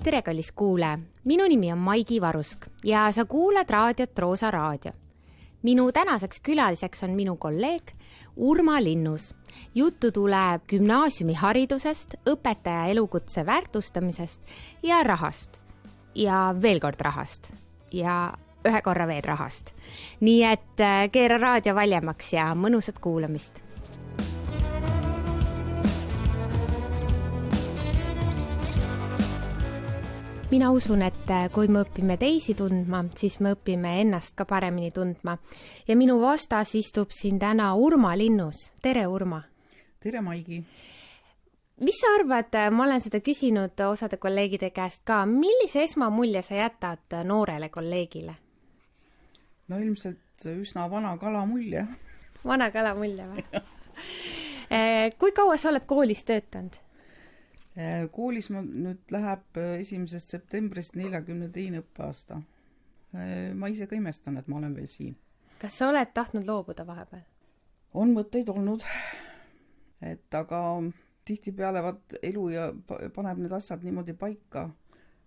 Tere, kallis kuulaja! Minu nimi on Maigi Varusk ja sa kuulad raadiot Roosa Raadio. Minu tänaseks külaliseks on minu kolleeg Urma Linnus. Juttu tuleb gümnaasiumiharidusest, õpetaja elukutse väärtustamisest ja rahast. Ja veel kord rahast. Ja ühe korra veel rahast. Nii et keera raadio valjemaks ja mõnusat kuulamist. Mina usun, et kui me õpime teisi tundma, siis me õpime ennast ka paremini tundma. Ja minu vastas istub siin täna Urma Linnus. Tere, Urma! Tere, Maigi! Mis sa arvad, ma olen seda küsinud osade kolleegide käest ka, millise esmamulje sa jätad noorele kolleegile? No ilmselt üsna vana kala mulje. Vana kala mulje või? Kui kaua sa oled koolis töötanud? Koolis nüüd läheb 1. septembrist 42. õppeaasta. Ma ise ka imestan, et ma olen veel siin. Kas sa oled tahtnud loobuda vahepeal? On mõtteid olnud, aga tihtipeale elu ja paneb need asjad niimoodi paika,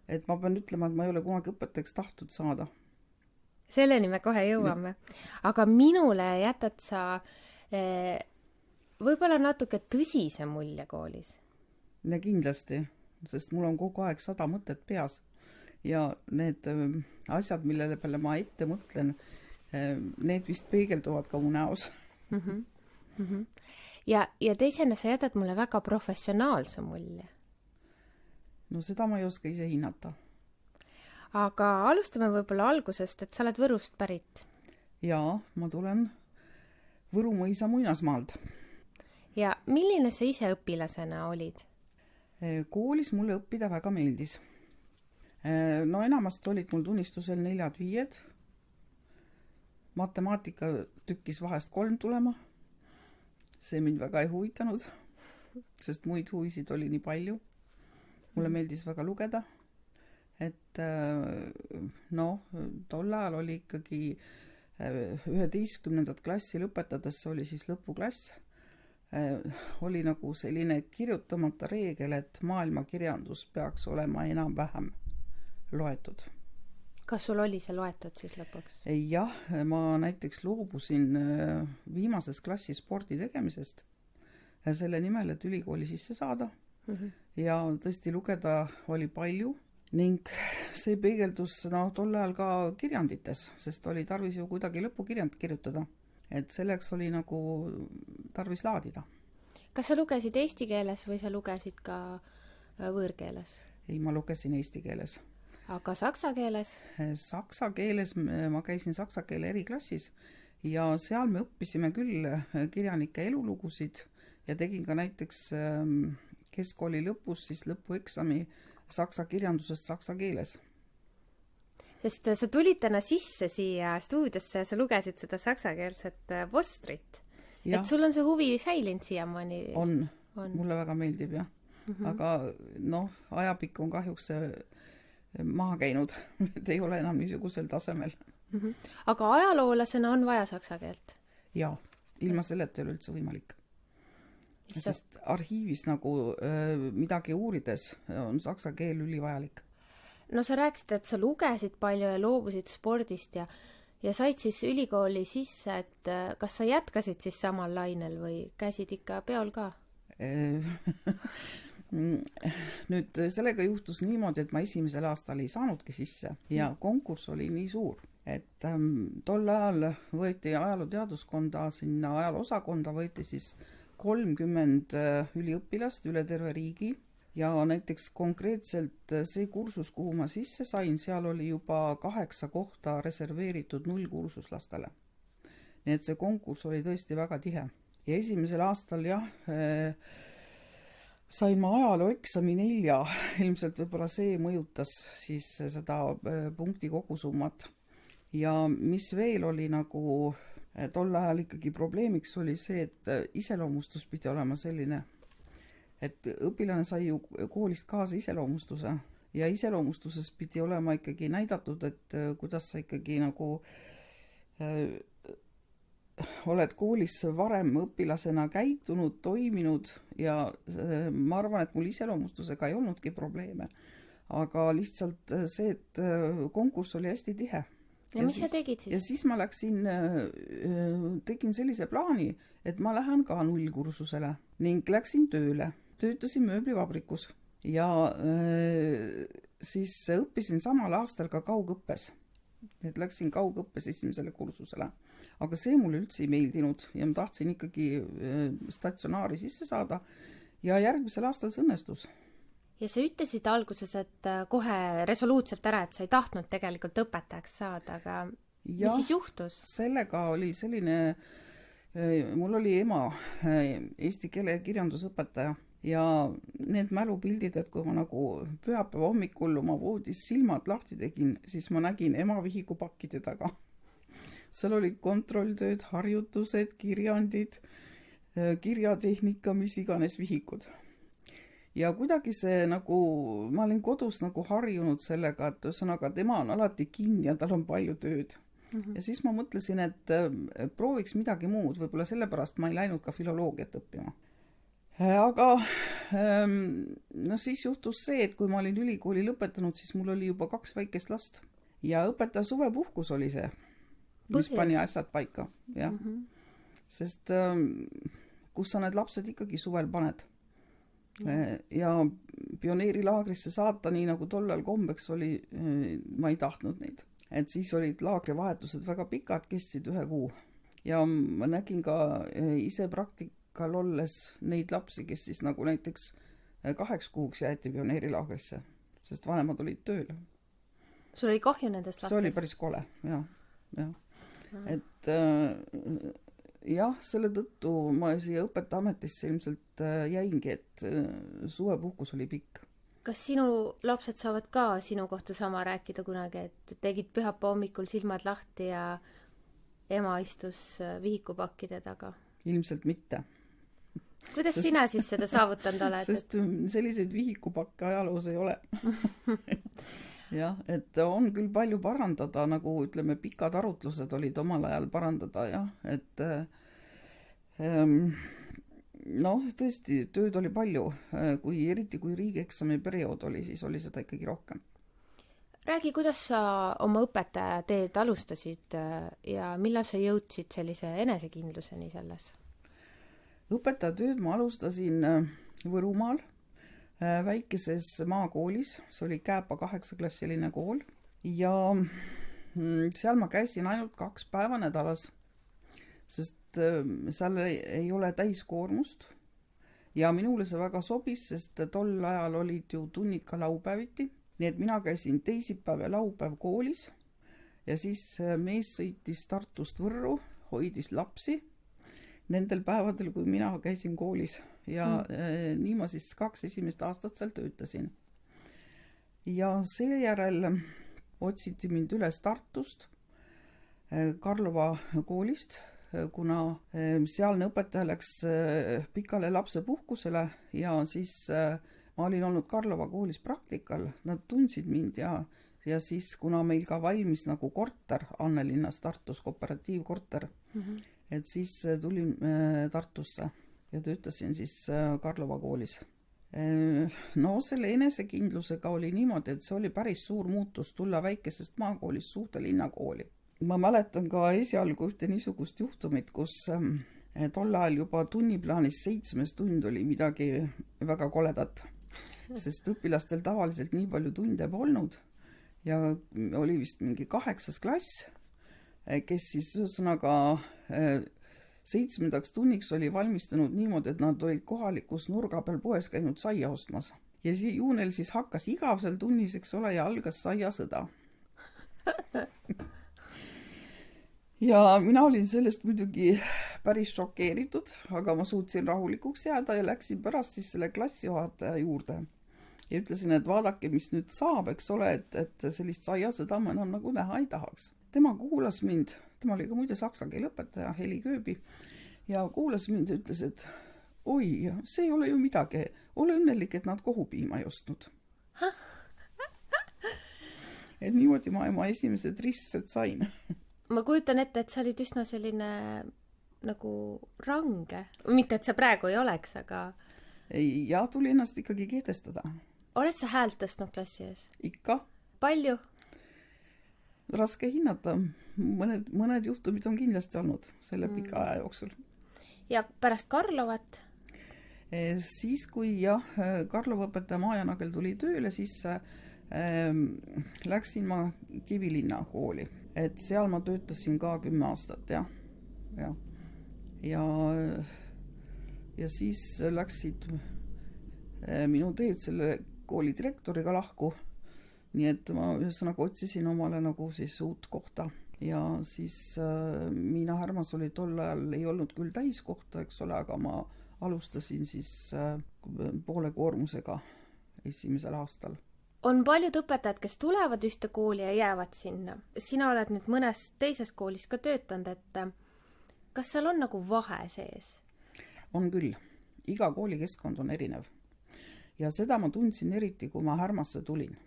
et ma pean ütlema, et ma ei ole kunagi õpetajaks tahtnud saada. Selleni me kohe jõuame. Aga minule jätad sa võib-olla natuke tõsise mulje koolis. Kindlasti, sest mul on kogu aeg 100 mõtet peas ja need asjad, millele peale ma ette mõtlen, need vist peegelduvad ka mu näos. Ja teisena sa jätad mulle väga professionaalse mulje. No seda ma ei oska ise hinnata. Aga alustame võib-olla algusest, et sa oled Võrust pärit. Jaa, ma tulen Võru mõisa muinasmaalt. Ja milline sa ise õpilasena olid? Koolis mulle õppida väga meeldis. No enamast olid mul tunnistusel 4-5. Matemaatika tükkis vahest 3 tulema. See mind väga ei huvitanud, sest muid huvisid oli nii palju. Mulle meeldis väga lugeda. Et tol ajal oli ikkagi 11. klassi lõpetades, oli siis lõpuklass. Oli nagu selline kirjutamata reegel, et maailmakirjandus peaks olema enam-vähem loetud. Kas sul oli see loetud siis lõpuks? Jah, ma näiteks loobusin viimases klassis spordi tegemisest selle nimel, et ülikooli sisse saada. Ja tõesti lugeda oli palju ning see peegeldus tol ajal ka kirjandites, sest oli tarvis ju kuidagi lõpukirjand kirjutada. Et selleks oli nagu tarvis laadida. Kas sa lugesid eesti keeles või sa lugesid ka võõrkeeles? Ei, ma lugesin eesti keeles. Aga saksa keeles? Saksa keeles, ma käisin saksa keele eriklassis ja seal me õppisime küll kirjanike elulugusid ja tegin ka näiteks keskkooli lõpus siis lõpueksami saksa kirjandusest saksa keeles. Sest sa tulid täna sisse siia stuudiosse ja sa lugesid seda saksakeelset postrit. Ja. Et sul on see huvi säilinud siiamaani? On. Mulle väga meeldib, jah. Aga ajapikku on kahjuks maha käinud, et ei ole enam niisugusel tasemel. Aga ajaloolasena on vaja saksa keelt? Jaa, ilma selleta ei ole üldse võimalik. Sest arhiivis nagu midagi uurides on saksa keel ülivajalik. No sa rääkisid, et sa lugesid palju ja loobusid spordist ja said siis ülikooli sisse, et kas sa jätkasid siis samal lainel või käisid ikka peol ka? Nüüd sellega juhtus niimoodi, et ma esimesel aastal ei saanudki sisse ja konkurss oli nii suur, et tol ajal võeti ajalooteaduskonda, sinna ajaloosakonda võeti siis 30 üliõpilast üle terve riigi. Ja näiteks konkreetselt see kursus, kuhu ma sisse sain, seal oli juba 8 kohta reserveeritud 0 kursuslastele. Nii et see konkurss oli tõesti väga tihe. Ja esimesel aastal sain ma ajalooeksami 4. Ilmselt võib-olla see mõjutas siis seda punkti kogusummat. Ja mis veel oli nagu tol ajal ikkagi probleemiks oli see, et iseloomustus pidi olema selline, et õpilane sai ju koolist kaasa iseloomustuse ja iseloomustuses pidi olema ikkagi näidatud, et kuidas sa ikkagi nagu oled koolis varem õpilasena käitunud, toiminud ja ma arvan, et mul iseloomustusega ei olnudki probleeme. aga lihtsalt see, et konkurss oli hästi tihe. Ja mis sa tegid siis? Ja siis ma tegin sellise plaani, et ma lähen ka nullkursusele ning läksin tööle. Töötasin mööblivabrikus ja siis õppisin samal aastal ka kaugõppes. Et läksin kaugõppes esimesele kursusele. Aga see mulle üldse ei meeldinud ja ma tahtsin ikkagi statsionaari sisse saada ja järgmisel aastal see õnnestus. Ja sa ütlesid alguses, et kohe resoluutselt ära, et sa ei tahtnud tegelikult õpetajaks saada, aga mis siis juhtus? Sellega oli selline, mul oli ema eesti keele kirjandusõpetaja ja need mälupildid, et kui ma nagu pühapäeva hommikul oma voodis silmad lahti tegin, siis ma nägin ema vihikupakkide taga. Seal olid kontrolltööd, harjutused, kirjandid, kirjatehnika, mis iganes vihikud. Ja kuidagi see nagu, ma olin kodus nagu harjunud sellega, et ühesõnaga tema on alati kinni ja tal on palju tööd. Ja siis ma mõtlesin, et prooviks midagi muud, võib-olla sellepärast ma ei läinud ka filoloogiat õppima. Aga no siis juhtus see, et kui ma olin ülikooli lõpetanud, siis mul oli juba 2 väikest last. Ja õpetaja suvepuhkus oli see, mis pani asjad paika. Ja. Sest kus sa need lapsed ikkagi suvel paned? Ja pioneerilaagrisse saata, nii nagu tollal kombeks oli, ma ei tahtnud neid. Et siis olid laagrivahetused väga pikad, kestsid 1 kuu. Ja ma nägin ka ise praktikal olles neid lapsi, kes siis nagu näiteks 8 kuuks jäeti pioneerilaagrisse, sest vanemad olid tööl. Sul oli kahju nendest lastest? See oli päris kole, jah. Et jah, selle tõttu ma siia õpetajametisse ilmselt jäingi, et suvepuhkus oli pikk. Kas sinu lapsed saavad ka sinu kohta sama rääkida kunagi, et tegid pühapäeva hommikul silmad lahti ja ema istus vihikupakkide taga? Ilmselt mitte. Kuidas sina siis seda saavutanud oled? Sest selliseid vihikupakke ajaloos ei ole. Jah, et on küll palju parandada, nagu ütleme, pikad arutlused olid omal ajal parandada, jah, et tõesti, tööd oli palju, eriti kui riigieksami periood oli, siis oli seda ikkagi rohkem. Räägi, kuidas sa oma õpetaja teed alustasid ja millal sa jõudsid sellise enesekindluseni selles? Õpetaja tööd ma alustasin Võrumaal, väikeses maakoolis, see oli Kääpa 8-klassiline kool ja seal ma käisin ainult 2 päeva nädalas, sest seal ei ole täiskoormust ja minule see väga sobis, sest tol ajal olid ju tunnid ka laupäeviti, nii et mina käisin teisipäev ja laupäev koolis ja siis mees sõitis Tartust Võrru, hoidis lapsi nendel päevadel, kui mina käisin koolis ja nii ma siis 2 esimest aastat seal töötasin. Ja seejärel otsiti mind üles Tartust, Karlova koolist, kuna sealne õpetaja läks pikale lapsepuhkusele ja siis ma olin olnud Karlova koolis praktikal, nad tundsid mind ja siis, kuna meil ka valmis nagu korter Annelinnas Tartus, kooperatiivkorter, et siis tulin Tartusse ja töötasin siis Karlova koolis. No selle enesekindlusega oli niimoodi, et see oli päris suur muutus tulla väikesest maakoolist suurde linnakooli. Ma mäletan ka esialgu ühte niisugust juhtumit, kus tol ajal juba tunniplaanis 7. tund oli midagi väga koledat, sest õpilastel tavaliselt nii palju tunde polnud ja oli vist mingi 8. klass, kes siis ühesõnaga 7. tunniks oli valmistunud niimoodi, et nad olid kohalikus nurga peal poes käinud saia ostmas. Ja juunel siis hakkas igav seal tunnis, eks ole, ja algas saiasõda. Ja mina olin sellest muidugi päris šokeeritud, aga ma suutsin rahulikuks jääda ja läksin pärast siis selle klassijuhataja juurde. Ja ütlesin, et vaadake, mis nüüd saab, eks ole, et sellist saiasõda ma enam nagu näha ei tahaks. Tema kuulas mind, tema oli ka muide saksa keele õpetaja, Heli Kööbi, ja kuulas mind ja ütles, et oi, see ei ole ju midagi, ole õnnelik, et nad kohupiima ei ostnud. Et niimoodi ma oma esimesed ristsed sain. Ma kujutan ette, et sa olid üsna selline nagu range. Mitte, et sa praegu ei oleks, aga... Ja tuli ennast ikkagi kehtestada. Oled sa häält tõstnud klassi ees? Ikka. Palju? Raske hinnata. Mõned juhtumid on kindlasti olnud selle pika aja jooksul. Ja pärast Karlovat? Siis, kui Karlova õpetaja Maja Nagel tuli tööle, siis läksin ma Kivilinna kooli. Et seal ma töötasin ka 10 aastat, ja siis läksid minu teed selle kooli direktoriga lahku. Nii et ma ühesõnaga otsisin omale nagu siis uut kohta. Ja siis Miina Härmas oli tol ajal, ei olnud küll täiskohta, eks ole, aga ma alustasin siis poole koormusega esimesel aastal. On paljud õpetajad, kes tulevad ühte kooli ja jäävad sinna. Sina oled nüüd mõnes teises koolis ka töötanud, et kas seal on nagu vahe sees? On küll. Iga koolikeskkond on erinev. Ja seda ma tundsin eriti, kui ma Härmasse tulin.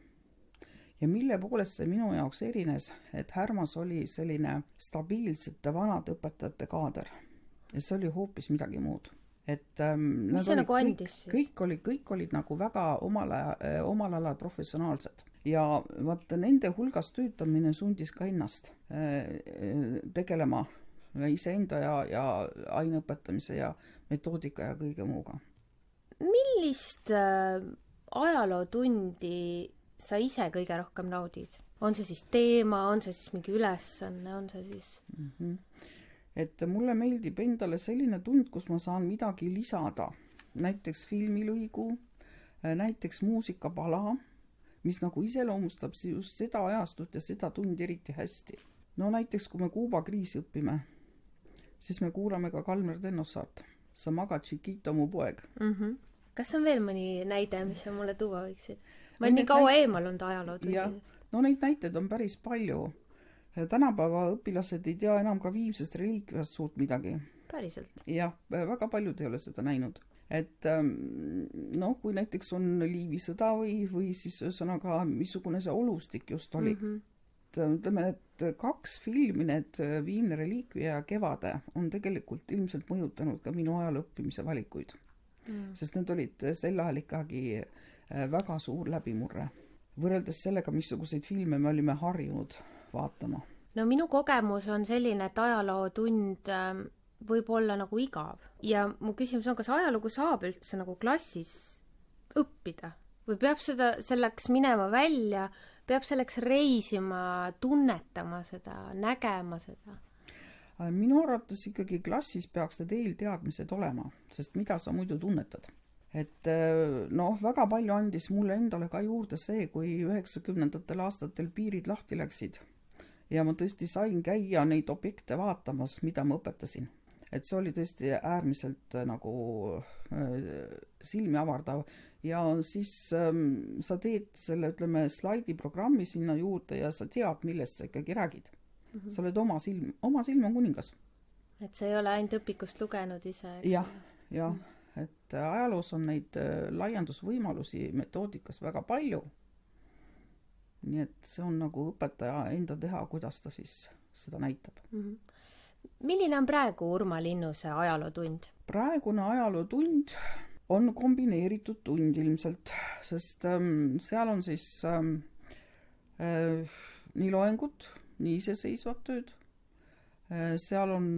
Ja mille poolest see minu jaoks erines, et Härmas oli selline stabiilsete vanade õpetajate kaader. Ja see oli hoopis midagi muud. Et, mis see nagu andis siis? Kõik olid nagu väga omal alal professionaalsed. Ja vaata, nende hulgas töötamine sundis ka ennast tegelema iseenda ja aineõpetamise ja metoodika ja kõige muuga. Millist ajalootundi sa ise kõige rohkem naudid? On see siis teema, on see siis mingi ülesanne, on see siis? Et mulle meeldib endale selline tund, kus ma saan midagi lisada. Näiteks filmilõigu, näiteks muusikapala, mis nagu iseloomustab just seda ajastut ja seda tundi eriti hästi. No näiteks, kui me Kuuba kriisi õpime, siis me kuulame ka Kalmer Tennossaart. Sa magad, Chiquito, mu poeg. Kas on veel mõni näide, mis sa mulle tuua võiksid? Ma olen nii kaua eemal olnud ajalootundidest. No neid näiteid on päris palju. Tänapäeva õpilased ei tea enam ka Viimsest reliikviast suurt midagi. Päriselt? Jah, väga paljud ei ole seda näinud. Et kui näiteks on Liivi sõda või siis ühesõnaga missugune see olustik just oli. Ütleme, et 2 filmi, need Viimne reliikvia ja Kevade, on tegelikult ilmselt mõjutanud ka minu ajal õppimise valikuid. Sest need olid sel ajal ikkagi väga suur läbimurre. Võrreldes sellega, missuguseid filme me olime harjunud vaatama. No minu kogemus on selline, et ajalootund võib olla nagu igav. Ja mu küsimus on, kas ajalugu saab üldse nagu klassis õppida? Või peab selleks minema välja, peab selleks reisima, tunnetama seda, nägema seda? Minu arvates ikkagi klassis peaks need eelteadmised olema, sest mida sa muidu tunnetad? Et väga palju andis mulle endale ka juurde see, kui 90. aastatel piirid lahti läksid ja ma tõesti sain käia neid objekte vaatamas, mida ma õpetasin. Et see oli tõesti äärmiselt nagu silmi avardav ja siis sa teed selle, ütleme, slaidiprogrammi sinna juurde ja sa tead, millest sa ikkagi räägid. Sa oled oma silm on kuningas. Et sa ei ole ainult õpikust lugenud ise, eks? Jah. Et ajaloos on neid laiendusvõimalusi metoodikas väga palju. Nii et see on nagu õpetaja enda teha, kuidas ta siis seda näitab. Milline on praegu Urma Linnuse ajalootund? Praegune ajalootund on kombineeritud tund ilmselt, sest seal on siis nii loengut, nii iseseisvad tööd. Seal on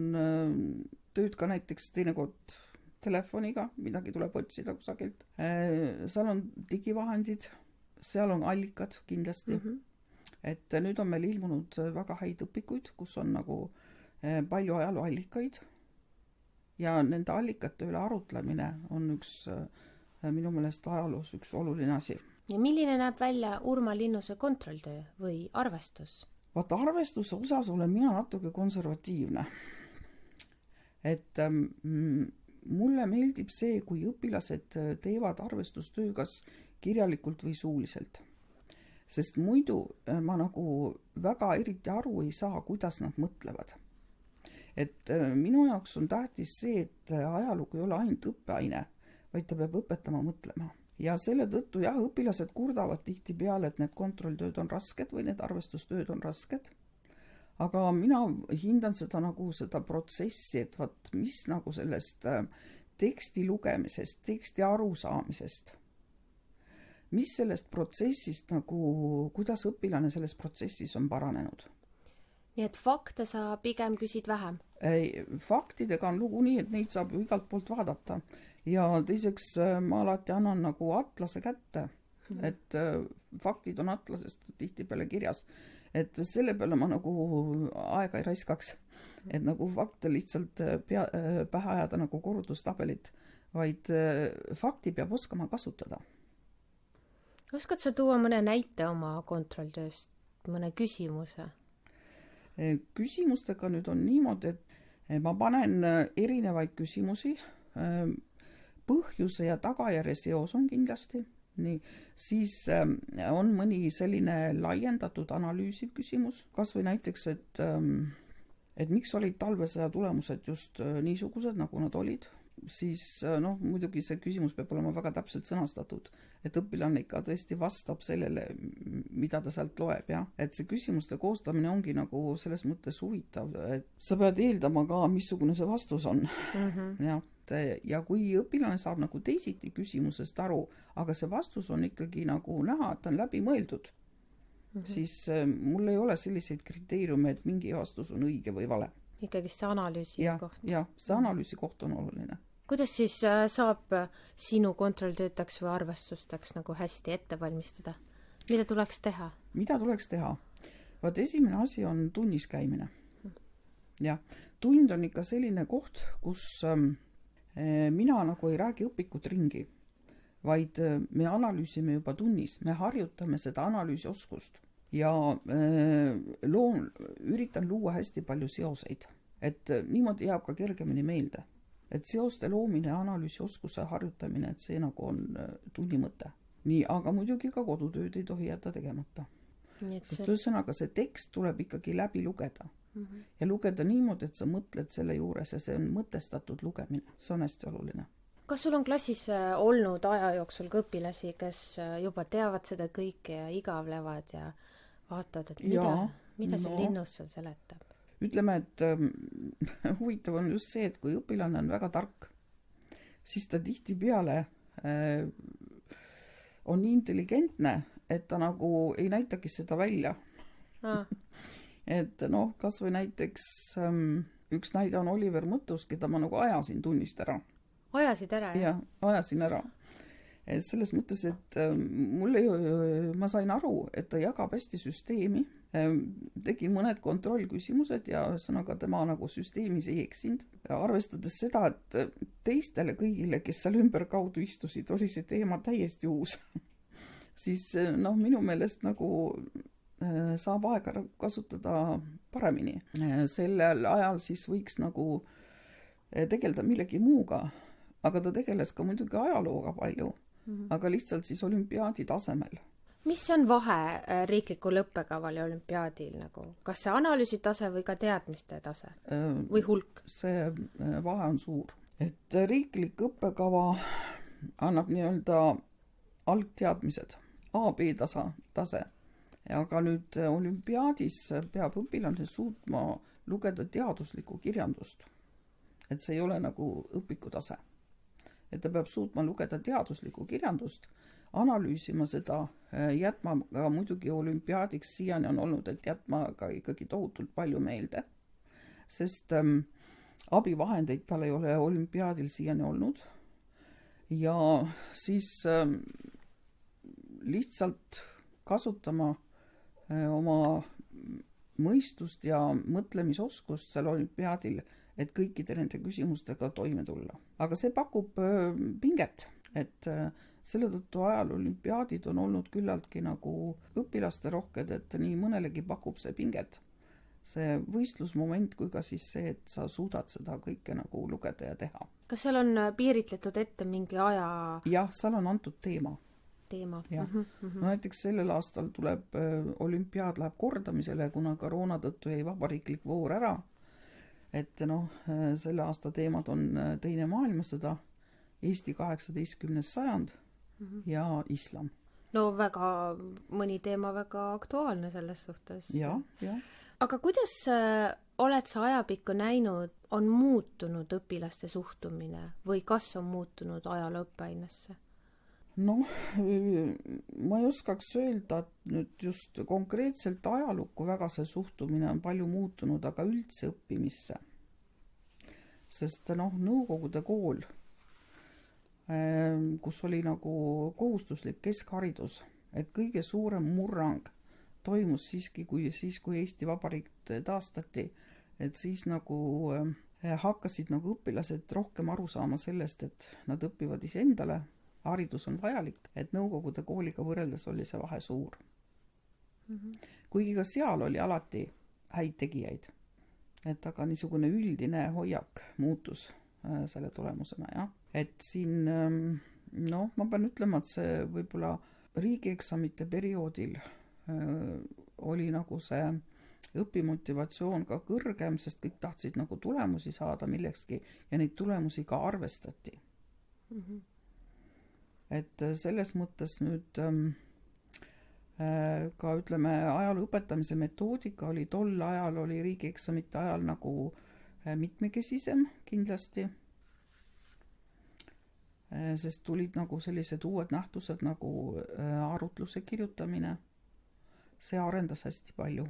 tööd ka näiteks teinekord telefoniga, midagi tuleb otsida kusagilt. Seal on digivahendid, seal on allikad kindlasti. Et nüüd on meil ilmunud väga häid õpikuid, kus on nagu palju ajalooallikaid ja nende allikate üle arutlemine on minu meelest ajaloos üks oluline asi. Ja milline näeb välja Urma Linnuse kontrolltöö või arvestus? Vaata, arvestuse osas olen mina natuke konservatiivne. Et mulle meeldib see, kui õpilased teevad arvestustöö kas kirjalikult või suuliselt. Sest muidu ma nagu väga eriti aru ei saa, kuidas nad mõtlevad. Et minu jaoks on tähtis see, et ajalugu ei ole ainult õppeaine, vaid ta peab õpetama mõtlema. Ja selle tõttu õpilased kurdavad tihti peale, et need kontrolltööd on rasked või need arvestustööd on rasked. Aga mina hindan seda nagu seda protsessi, et mis nagu sellest teksti lugemisest, teksti arusaamisest, mis sellest protsessist nagu, kuidas õpilane selles protsessis on paranenud. Nii et fakte sa pigem küsid vähem? Faktidega on lugu nii, et neid saab ju igalt poolt vaadata. Ja teiseks ma alati annan nagu atlase kätte, et faktid on atlasest tihtipeale kirjas. Et selle peale ma nagu aega ei raiskaks, et nagu fakte lihtsalt pähe ajada nagu korrutustabelit, vaid fakti peab oskama kasutada. Oskad sa tuua mõne näite oma kontrolltööst, mõne küsimuse? Küsimustega nüüd on niimoodi, et ma panen erinevaid küsimusi, põhjuse ja tagajärje seos on kindlasti, nii, siis on mõni selline laiendatud analüüsiv küsimus, kas või näiteks, et miks olid talvesõja tulemused just niisugused, nagu nad olid, siis muidugi see küsimus peab olema väga täpselt sõnastatud, et õpilane ikka tõesti vastab sellele, mida ta sealt loeb, ja? Et see küsimuste koostamine ongi nagu selles mõttes huvitav, et sa pead eeldama ka, missugune see vastus on. Ja kui õpilane saab nagu teisiti küsimusest aru, aga see vastus on ikkagi nagu näha, et ta on läbi mõeldud, siis mul ei ole selliseid kriteeriume, et mingi vastus on õige või vale. Ikkagi see analüüsi koht. Ja, see analüüsi koht on oluline. Kuidas siis saab sinu kontrolltöötaks või arvestustaks nagu hästi ette valmistada? Mida tuleks teha? Mida tuleks teha? Vaat esimene asi on tunnis käimine. Ja, tund on ikka selline koht, kus mina nagu ei räägi õpikut ringi, vaid me analüüsime juba tunnis, me harjutame seda analüüsioskust ja üritan luua hästi palju seoseid, et niimoodi jääb ka kergemini meelde. Et seoste loomine ja analüüsioskuse harjutamine, et see nagu on tunni mõte. Nii, aga muidugi ka kodutööd ei tohi jätta tegemata. Sest ühesõnaga see tekst tuleb ikkagi läbi lugeda. Ja lugeda niimoodi, et sa mõtled selle juures ja see on mõtestatud lugemine. See on hästi oluline. Kas sul on klassis olnud aja jooksul ka õpilasi, kes juba teavad seda kõike ja igavlevad ja vaatavad, et mida see linnus seal seletab? Ütleme, et huvitav on just see, et kui õpilane on väga tark, siis ta tihtipeale on nii intelligentne, et ta nagu ei näitagi seda välja. Et kas või näiteks üks näide on Oliver Mõttus, keda ma nagu ajasin tunnist ära. Ajasid ära, jah? Ja, ajasin ära. Selles mõttes, et ma sain aru, et ta jagab hästi süsteemi, tegi mõned kontrollküsimused ja sõnaga tema nagu süsteemis ei eksinud. Arvestades seda, et teistele kõigile, kes seal ümber kaudu istusid, oli see teema täiesti uus. Siis minu meelest nagu saab aega kasutada paremini. Sellel ajal siis võiks nagu tegeleda millegi muuga, aga ta tegeles ka muidugi ajalooga palju, aga lihtsalt siis olümpiaadi tasemel. Mis on vahe riiklikul õppekaval ja olümpiaadil? Kas see analüüsi tase või ka teadmiste tase või hulk? See vahe on suur. Et riiklik õppekava annab nii-öelda algteadmised, A-B tase. Aga nüüd olümpiaadis peab õpilane suutma lugeda teaduslikku kirjandust. Et see ei ole nagu õpikutase. Et ta peab suutma lugeda teaduslikku kirjandust, analüüsima seda, jätma ka muidugi olümpiaadiks siiani on olnud, et jätma ka ikkagi tohutult palju meelde. Sest abivahendeid tal ei ole olümpiaadil siiani olnud. Ja siis lihtsalt kasutama oma mõistust ja mõtlemisoskust seal olümpiaadil, et kõikide nende küsimustega toime tulla. Aga see pakub pinget, et selle tõttu ajal olümpiaadid on olnud küllaltki nagu õpilaste rohked, et nii mõnelegi pakub see pinget. See võistlusmoment kui ka siis see, et sa suudad seda kõike nagu lugeda ja teha. Kas seal on piiritletud ette mingi aja? Jah, seal on antud teema. Ja. Näiteks sellel aastal tuleb olümpiaad läheb kordamisele, kuna koroona tõttu jäi vabariiklik voor ära. Et selle aasta teemad on teine maailmasõda, Eesti 18. sajand ja islam. Väga mõni teema väga aktuaalne selles suhtes. Ja. Aga kuidas oled sa ajapikku näinud, on muutunud õpilaste suhtumine või kas on muutunud ajaloo õppeainesse? Noh, ma ei oskaks öelda, et nüüd just konkreetselt ajalukku väga see suhtumine on palju muutunud, aga üldse õppimisse. Sest Nõukogude kool, kus oli nagu kohustuslik keskharidus, et kõige suurem murrang toimus siiski, kui Eesti Vabariik taastati, et siis nagu hakkasid nagu õpilased rohkem aru saama sellest, et nad õpivad iseendale, haridus on vajalik, et Nõukogude kooliga võrreldes oli see vahe suur. Kuigi ka seal oli alati häid tegijaid. Et aga niisugune üldine hoiak muutus selle tulemusena, jah. Et siin, ma pean ütlema, et see võib-olla riigieksamite perioodil oli nagu see õpimotivatsioon ka kõrgem, sest kõik tahtsid nagu tulemusi saada millekski ja neid tulemusi ka arvestati. Et selles mõttes nüüd ka ütleme, ajaloo õpetamise metoodika oli tol ajal, oli riigieksamite ajal nagu mitmekesisem kindlasti, sest tulid nagu sellised uued nähtused nagu arutluse kirjutamine. See arendas hästi palju,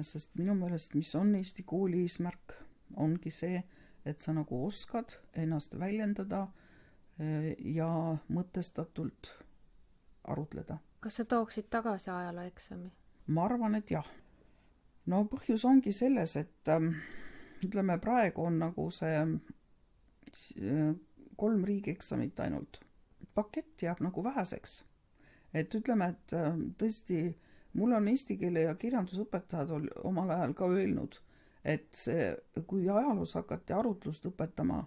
sest minu meelest, mis on Eesti kooli eesmärk, ongi see, et sa nagu oskad ennast väljendada ja mõtestatult arutleda. Kas sa tooksid tagasi ajalooeksami? Ma arvan, et jah. No põhjus ongi selles, et ütleme, praegu on nagu see 3 riigieksamit ainult. Pakett jääb nagu väheseks. Et ütleme, et tõesti, mul on eesti keele ja kirjandusõpetajad omal ajal ka öelnud, et see, kui ajaloos hakati arutlust õpetama,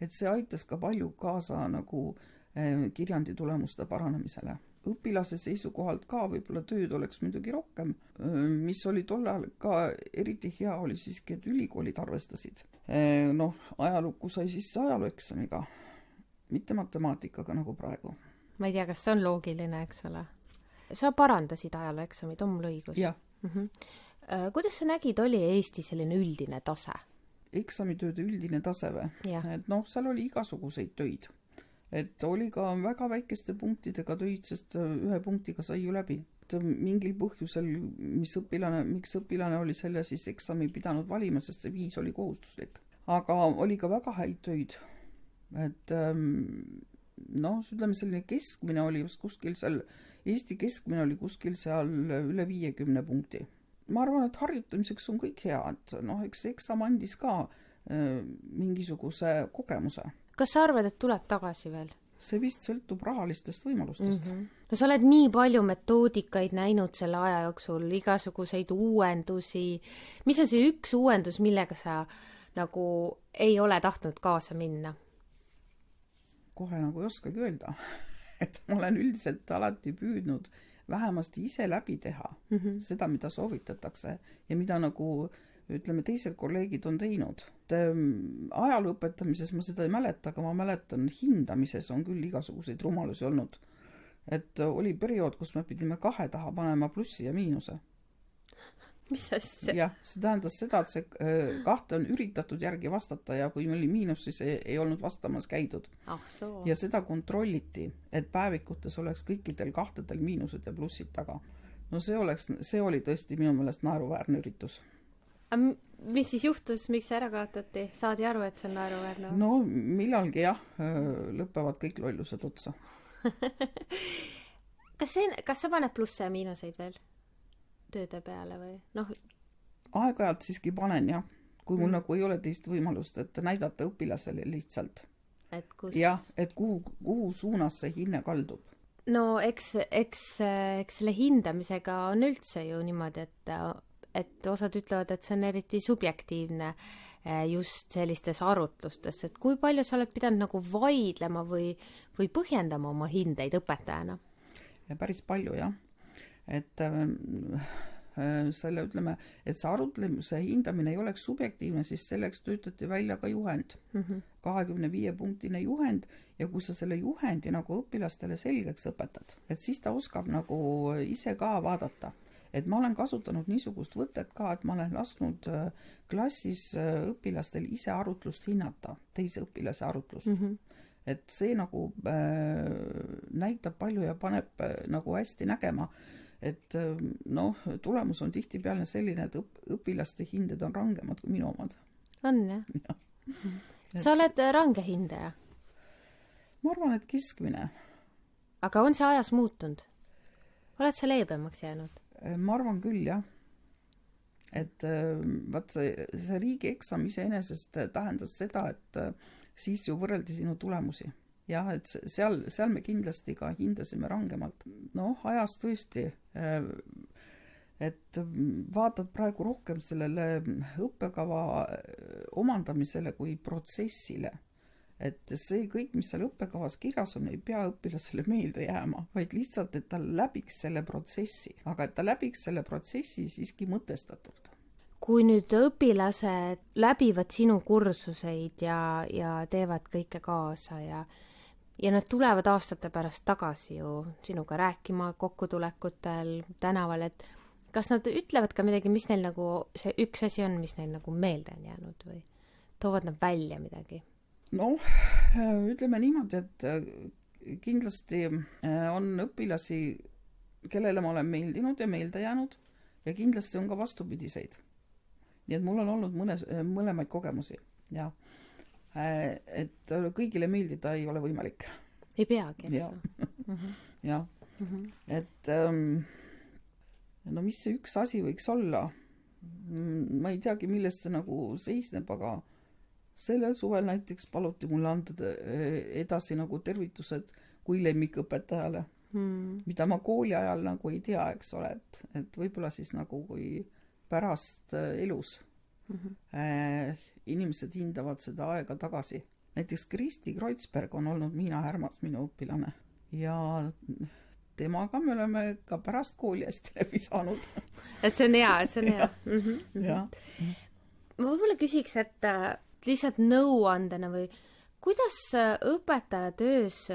et see aitas ka palju kaasa nagu kirjandi tulemuste paranemisele. Õpilase seisukohalt ka võib-olla tööd oleks muidugi rohkem, mis oli tollal ka eriti hea oli siiski, et ülikoolid arvestasid. Ajalukku sai sisse ajalooeksamiga, mitte matemaatikaga nagu praegu. Ma ei tea, kas see on loogiline, eks ole? Sa parandasid ajalooeksamid, on mul õigus? Jah. Kuidas sa nägid, oli Eesti selline üldine tase? Eksamitööde üldine tase või? Et seal oli igasuguseid töid. Et oli ka väga väikeste punktidega töid, sest ühe punktiga sai ju läbi. Mingil põhjusel, miks õpilane oli selle siis eksami pidanud valima, sest see 5 oli kohustuslik. Aga oli ka väga häid töid. Et ütleme, selline keskmine oli kuskil seal, Eesti keskmine oli kuskil seal üle 50 punkti. Ma arvan, et harjutamiseks on kõik hea, et eks eksam andis ka mingisuguse kogemuse. Kas sa arvad, et tuleb tagasi veel? See vist sõltub rahalistest võimalustest. No sa oled nii palju metoodikaid näinud selle aja jooksul, igasuguseid uuendusi. Mis on see üks uuendus, millega sa nagu ei ole tahtnud kaasa minna? Kohe nagu ei oskagi öelda. Et ma olen üldiselt alati püüdnud vähemasti ise läbi teha seda, mida soovitatakse ja mida nagu, ütleme, teised kolleegid on teinud. Ajaloo õpetamises ma seda ei mäleta, aga ma mäletan, hindamises on küll igasuguseid rumalusi olnud. Et oli periood, kus me pidime 2 taha panema plussi ja miinuse. Mis asja? Jah, see tähendas seda, et see 2 on üritatud järgi vastata ja kui oli miinus, siis ei olnud vastamas käidud. Ja seda kontrolliti, et päevikutes oleks kõikidel 2 miinused ja plussid taga. No see oli tõesti minu meelest naeruväärne üritus. Mis siis juhtus, miks see ära kaotati? Saadi aru, et see on naeruväärne? No millalgi jah, lõpevad kõik lollused otsa. Kas sa paned plusse ja miinuseid veel tööde peale või? Aeg-ajalt siiski panen, jah. Kui mul nagu ei ole teist võimalust, et näidata õpilasele lihtsalt. Jah, et kuhu suunas see hinne kaldub. No eks selle hindamisega on üldse ju niimoodi, et osad ütlevad, et see on eriti subjektiivne just sellistes arutlustes, et kui palju sa oled pidanud nagu vaidlema või põhjendama oma hindeid õpetajana? Ja päris palju, jah. Et selle ütleme, et see arutlemise hindamine ei oleks subjektiivne, siis selleks töötati välja ka juhend. 25-punktine juhend ja kui sa selle juhendi nagu õpilastele selgeks õpetad, et siis ta oskab nagu ise ka vaadata. Et ma olen kasutanud niisugust võtet ka, et ma olen lasknud klassis õpilastel ise arutlust hinnata, teise õpilase arutlust. et see nagu näitab palju ja paneb nagu hästi nägema, et tulemus on tihtipeale selline, et õpilaste hinded on rangemad kui minu omad. On, jah? Sa oled range hindaja? Ma arvan, et keskmine. Aga on see ajas muutunud? Oled sa leebemaks jäänud? Ma arvan küll, jah. Et vaat see riigieksam iseenesest tähendas seda, et siis ju võrreldi sinu tulemusi. Jah, et seal me kindlasti ka hindasime rangemalt. Ajas tõesti, et vaatad praegu rohkem sellele õppekava omandamisele kui protsessile. Et see kõik, mis seal õppekavas kirjas on, ei pea õpilasele meelde jääma, vaid lihtsalt, et ta läbiks selle protsessi. Aga et ta läbiks selle protsessi siiski mõtestatult. Kui nüüd õpilased läbivad sinu kursuseid ja teevad kõike kaasa ja nad tulevad aastate pärast tagasi ju sinuga rääkima kokkutulekutel tänaval, et kas nad ütlevad ka midagi, mis neil nagu see üks asi on, mis neil nagu meelde on jäänud või toovad nad välja midagi? Ütleme niimoodi, et kindlasti on õpilasi, kellele ma olen meeldinud ja meelde jäänud ja kindlasti on ka vastupidiseid. Nii et mul on olnud mõlemaid kogemusi. Ja. Et kõigile meeldida ei ole võimalik. Ei peagi, eks? Ja. Et mis see üks asi võiks olla? Ma ei teagi, millest see nagu seisneb, aga sellel suvel näiteks paluti mulle anda edasi nagu tervitused kui lemmikõpetajale, mida ma kooli ajal nagu ei tea, eks ole, et võib-olla siis nagu kui pärast elus inimesed hindavad seda aega tagasi. Näiteks Kristi Kreutzberg on olnud Miina Härmas, minu õpilane, ja temaga me oleme ka pärast kooli hästi läbi saanud. See on hea. Ja. Ma võib-olla küsiks, et lihtsalt nõuandena või kuidas õpetaja töös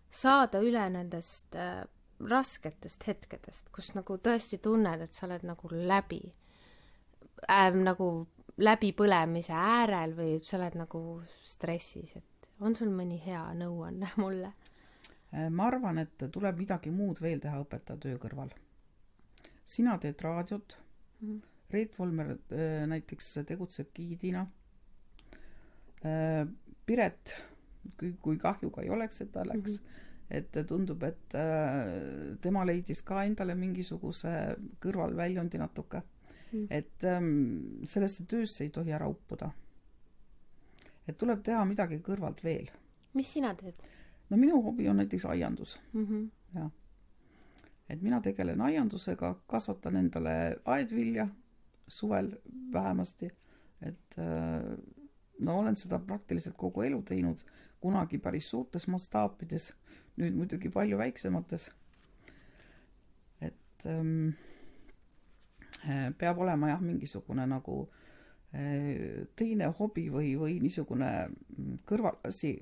saada üle nendest rasketest hetkedest, kus nagu tõesti tunned, et sa oled nagu läbipõlemise äärel või sa oled nagu stressis, et on sul mõni hea nõuanne mulle? Ma arvan, et tuleb midagi muud veel teha õpetaja töö kõrval. Sina teed raadiot, Reet Volmer näiteks tegutseb giidina, Piret, kui kahjuga ei oleks, et ta läks, et tundub, et tema leidis ka endale mingisuguse kõrvalväljundi natuke. Et sellesse töösse ei tohi ära uppuda. Et tuleb teha midagi kõrvalt veel. Mis sina teed? Minu hobi on näiteks aiandus. Ja. Et mina tegelen aiandusega, kasvatan endale aedvilja suvel vähemasti. Et olen seda praktiliselt kogu elu teinud, kunagi päris suurtes mastaapides, nüüd muidugi palju väiksemates. Et peab olema mingisugune nagu teine hobi või niisugune kõrvalasi,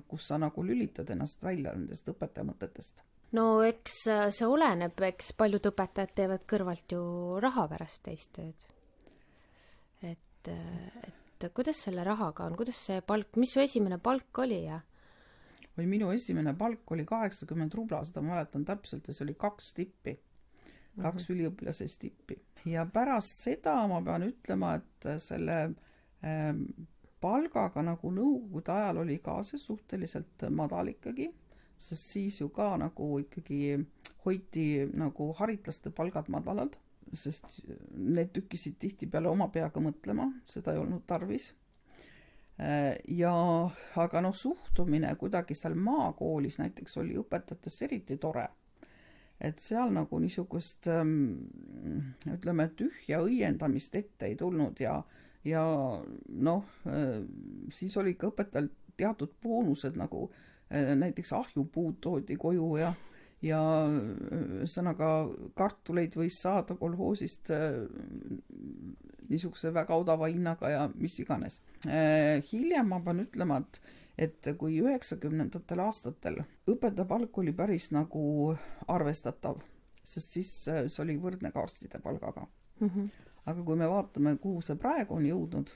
kus sa nagu lülitad ennast välja nendest õpetaja mõtetest. Eks see oleneb, eks paljud õpetajad teevad kõrvalt ju raha pärast teist tööd. Et kuidas selle rahaga on, kuidas see palk, mis su esimene palk oli? Või minu esimene palk oli 80 rubla, seda ma mäletan täpselt, ja see oli 2 tippi. 2 üliõpilase tippi. Ja pärast seda ma pean ütlema, et selle palgaga nagu nõukogude ajal oli ka see suhteliselt madal ikkagi, sest siis ju ka nagu ikkagi hoiti nagu haritlaste palgad madalad, sest need tükkisid tihtipeale oma peaga mõtlema, seda ei olnud tarvis. Aga suhtumine kuidagi seal maakoolis näiteks oli õpetajates eriti tore. Et seal nagu niisugust, ütleme, tühja õiendamist ette ei tulnud ja siis oli ka õpetajal teatud boonused, nagu näiteks ahjupuud toodi koju ja sõnaga kartuleid võis saada kolhoosist niisuguse väga odava hinnaga ja mis iganes. Hiljem ma pean ütlema, et kui 90ndatel aastatel õpetaja palk oli päris nagu arvestatav, sest siis see oli võrdne ka arstide palgaga. Aga kui me vaatame, kuhu see praegu on jõudnud,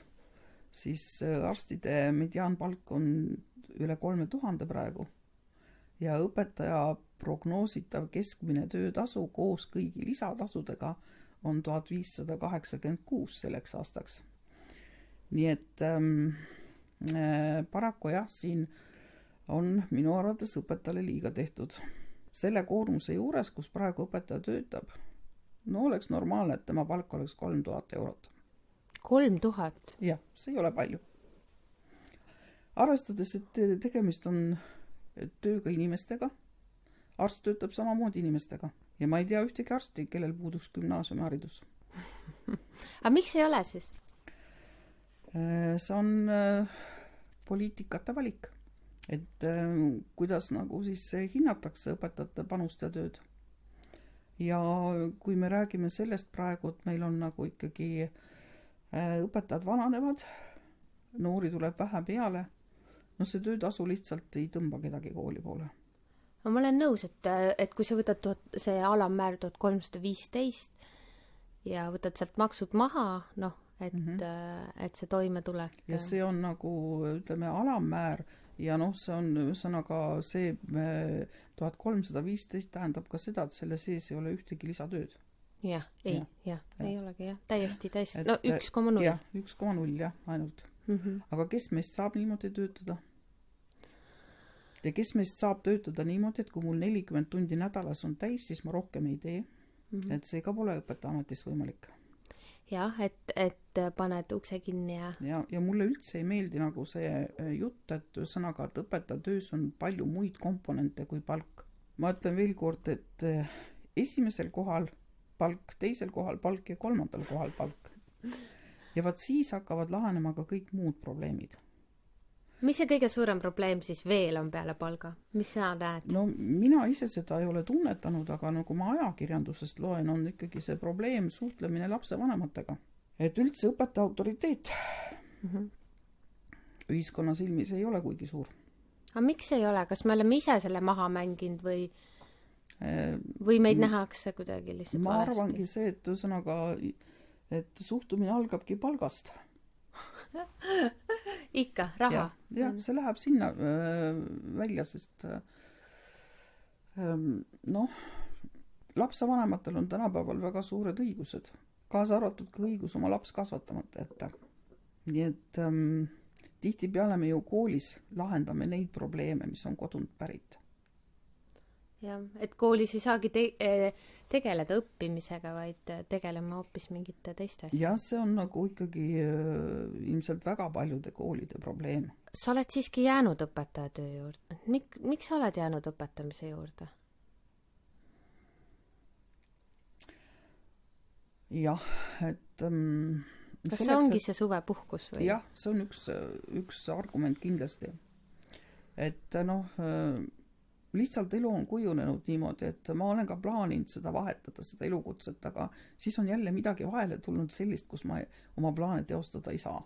siis arstide mediaanpalk on üle 3000 praegu ja õpetaja prognoositav keskmine töötasu koos kõigi lisatasudega on 1586 selleks aastaks. Nii et paraku jah, siin on minu arvates õpetajale liiga tehtud. Selle koormuse juures, kus praegu õpetaja töötab, no oleks normaalne, et tema palk oleks 3000 eurot. 3000? Jah, see ei ole palju. Arvestades, et tegemist on tööga inimestega, arst töötab samamoodi inimestega ja ma ei tea ühtegi arsti, kellel puudus gümnaasiumiharidus. Aga miks ei ole siis? See on poliitikate valik, et kuidas nagu siis hinnatakse õpetajate panust ja tööd. Ja kui me räägime sellest praegu, et meil on nagu ikkagi õpetajad vananevad, noori tuleb vähe peale, no see töötasu lihtsalt ei tõmba kedagi kooli poole. Ma olen nõus, et kui sa võtad see alammäär 1315 ja võtad sealt maksud maha, noh, et see toime tulek. Ja see on nagu, ütleme, alammäär ja noh, see on ühesõnaga see 1315 tähendab ka seda, et selle sees ei ole ühtegi lisatööd. Jah, ei olegi jah, täiesti, no 1,0. Jah, 1,0 jah, ainult. Aga kes meist saab niimoodi töötada? Ja kes meist saab töötada niimoodi, et kui mul 40 tundi nädalas on täis, siis ma rohkem ei tee. Et see ka pole õpetajaametis võimalik. Jah, et paned ukse kinni ja mulle üldse ei meeldi nagu see jutt, et sõnaga, et õpetaja töös on palju muid komponente kui palk. Ma ütlen veel kord, et esimesel kohal palk, teisel kohal palk ja kolmandal kohal palk. Ja vaat siis hakkavad lahenema ka kõik muud probleemid. Mis see kõige suurem probleem siis veel on peale palga? Mis sa näed? No mina ise seda ei ole tunnetanud, aga nagu ma ajakirjandusest loen, on ikkagi see probleem suhtlemine lapsevanematega. Et üldse õpetaja autoriteet ühiskonna silmis ei ole kuigi suur. Aga miks ei ole? Kas me oleme ise selle maha mänginud või meid nähakse kuidagi lihtsalt ma arvangi see, et ühesõnaga, et suhtumine algabki palgast. Ikka, raha. Ja, see läheb sinna välja, sest noh, lapsevanematel on tänapäeval väga suured õigused, kaasa arvatud ka õigus oma laps kasvatamata jätta. Nii et tihtipeale me ju koolis lahendame neid probleeme, mis on kodunt pärit. Jah, et koolis ei saagi tegeleda õppimisega, vaid tegelema hoopis mingite teiste asja. Ja see on nagu ikkagi ilmselt väga paljude koolide probleem. Sa oled siiski jäänud õpetaja töö juurde. Miks sa oled jäänud õpetamise juurde? Jah, et kas see ongi see suvepuhkus või? Jah, see on üks argument kindlasti. Et noh, lihtsalt elu on kujunenud niimoodi, et ma olen ka plaaninud seda vahetada, seda elukutset, aga siis on jälle midagi vahele tulnud sellist, kus ma oma plaane teostada ei saa.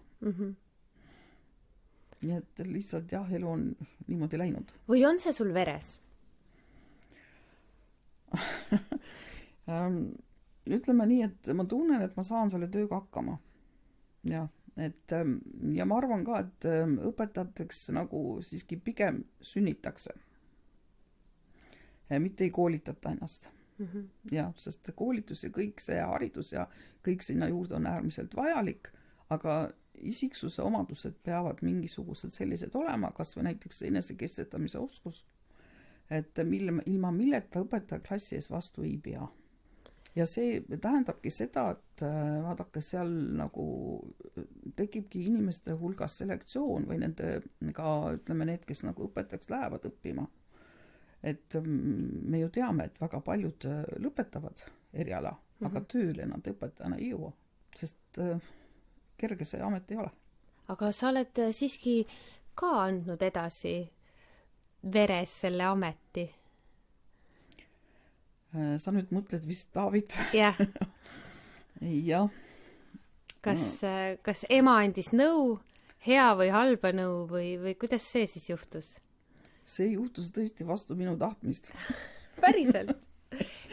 Nii et lihtsalt jah, elu on niimoodi läinud. Või on see sul veres? Ütleme nii, et ma tunnen, et ma saan selle tööga hakkama. Ja ma arvan ka, et õpetajateks nagu siiski pigem sünnitakse. Mitte ei koolitata ennast. Ja, sest koolitus ja kõik see haridus ja kõik sinna juurde on äärmiselt vajalik, aga isiksuse omadused peavad mingisugused sellised olema, kas või näiteks enesekestetamise oskus, et ilma milleta õpetaja klassi ees vastu ei pea. Ja see tähendabki seda, et vaadake seal nagu tekibki inimeste hulgas selektsioon või nende ka, ütleme, need, kes nagu õpetajaks lähevad õppima. Et me ju teame, et väga paljud lõpetavad eriala, aga tööle nad õpetajana ei jõua, sest kerge see amet ei ole. Aga sa oled siiski ka andnud edasi veres selle ameti? Sa nüüd mõtled vist David? Jah. Jah. Kas ema andis nõu, hea või halba nõu või kuidas see siis juhtus? See juhtus tõesti vastu minu tahtmist. Päriselt?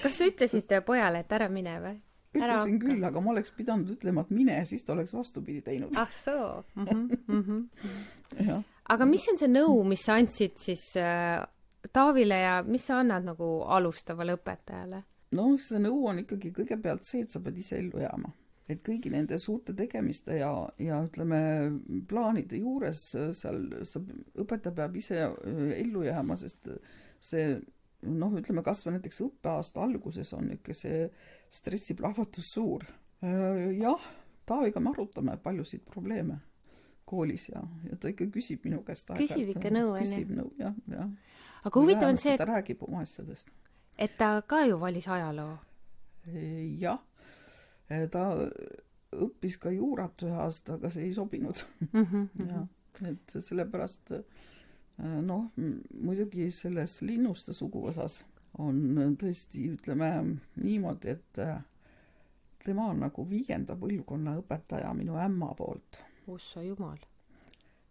Kas sa ütlesid pojale, et ära mine või? ütlesin küll, aga ma oleks pidanud ütlema, et mine, siis ta oleks vastupidi teinud. Ah soo. Jah. Aga mis on see nõu, mis sa andsid siis Taavile ja mis sa annad nagu alustavale õpetajale? No see nõu on ikkagi kõigepealt see, et sa pead ise ellu jääma. Et kõigi nende suurte tegemiste ja ütleme plaanide juures seal õpetaja peab ise ellu jääma, sest see ütleme kas või näiteks õppeaasta alguses on ikka see stressiplahvatus suur. Jah, Taaviga me arutame paljusid probleeme koolis ja ta ikka küsib minu käest aega. Küsib ikka nõu, Küsib nõu, jah. Aga huvitav on see, ta räägib oma asjadest. Et ta ka ju valis ajaloo. Jah, ta õppis ka juurat ühe aasta, aga see ei sobinud. Ja, et sellepärast muidugi selles linnuste suguvõsas on tõesti, ütleme niimoodi, et tema on nagu 5. põlvkonna õpetaja minu ämma poolt. Ussa jumal.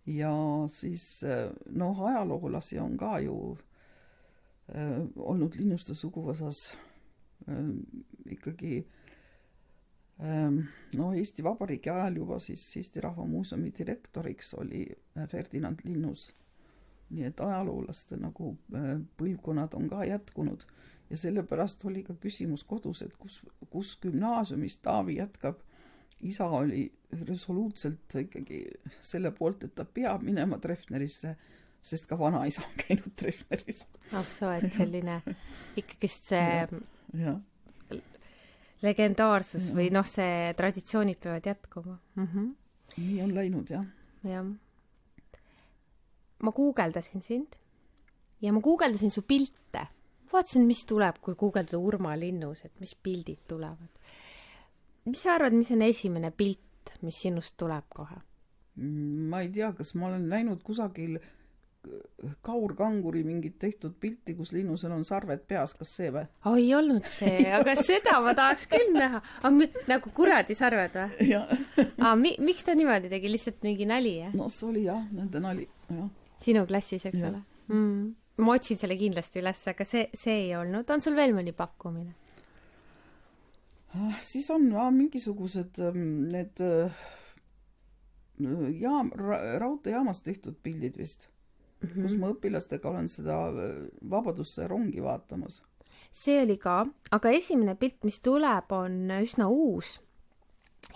Ja siis ajaloolasi on ka ju olnud linnuste suguvõsas ikkagi Eesti Vabariigi ajal juba siis Eesti Rahva Muuseumi direktoriks oli Ferdinand Linnus. Nii et ajaloolaste nagu põlvkonnad on ka jätkunud ja sellepärast oli ka küsimus kodus, et kus gümnaasiumis Taavi jätkab. Isa oli resoluutselt ikkagi selle poolt, et ta peab minema Treffnerisse, sest ka vanaisa on käinud Treffneris. Et selline ikkagist see legendaarsus või see traditsioonid peavad jätkuma. Nii on läinud, jah. Jah. Ma guugeldasin sind ja ma guugeldasin su pilte. Vaatasin, mis tuleb, kui guugeldada Urma Linnus, et mis pildid tulevad. Mis sa arvad, mis on esimene pilt, mis sinust tuleb kohe? Ma ei tea, kas ma olen näinud kusagil Kaur-Kanguri mingit tehtud pilti, kus Linnusel on sarved peas, kas see või? Ei olnud see, aga seda ma tahaks küll näha. Nagu kuradi sarved või? Jah. Miks ta niimoodi tegi? Lihtsalt mingi nali, jah? No see oli jah, nende nali. Ja. Sinu klassis, eks ole? Ma otsin selle kindlasti üles, aga see ei olnud. On sul veel mõni pakkumine? Siis on mingisugused need raudteejaamas tehtud pildid vist, kus ma õpilastega olen seda Vabadusse rongi vaatamas. See oli ka, aga esimene pilt, mis tuleb, on üsna uus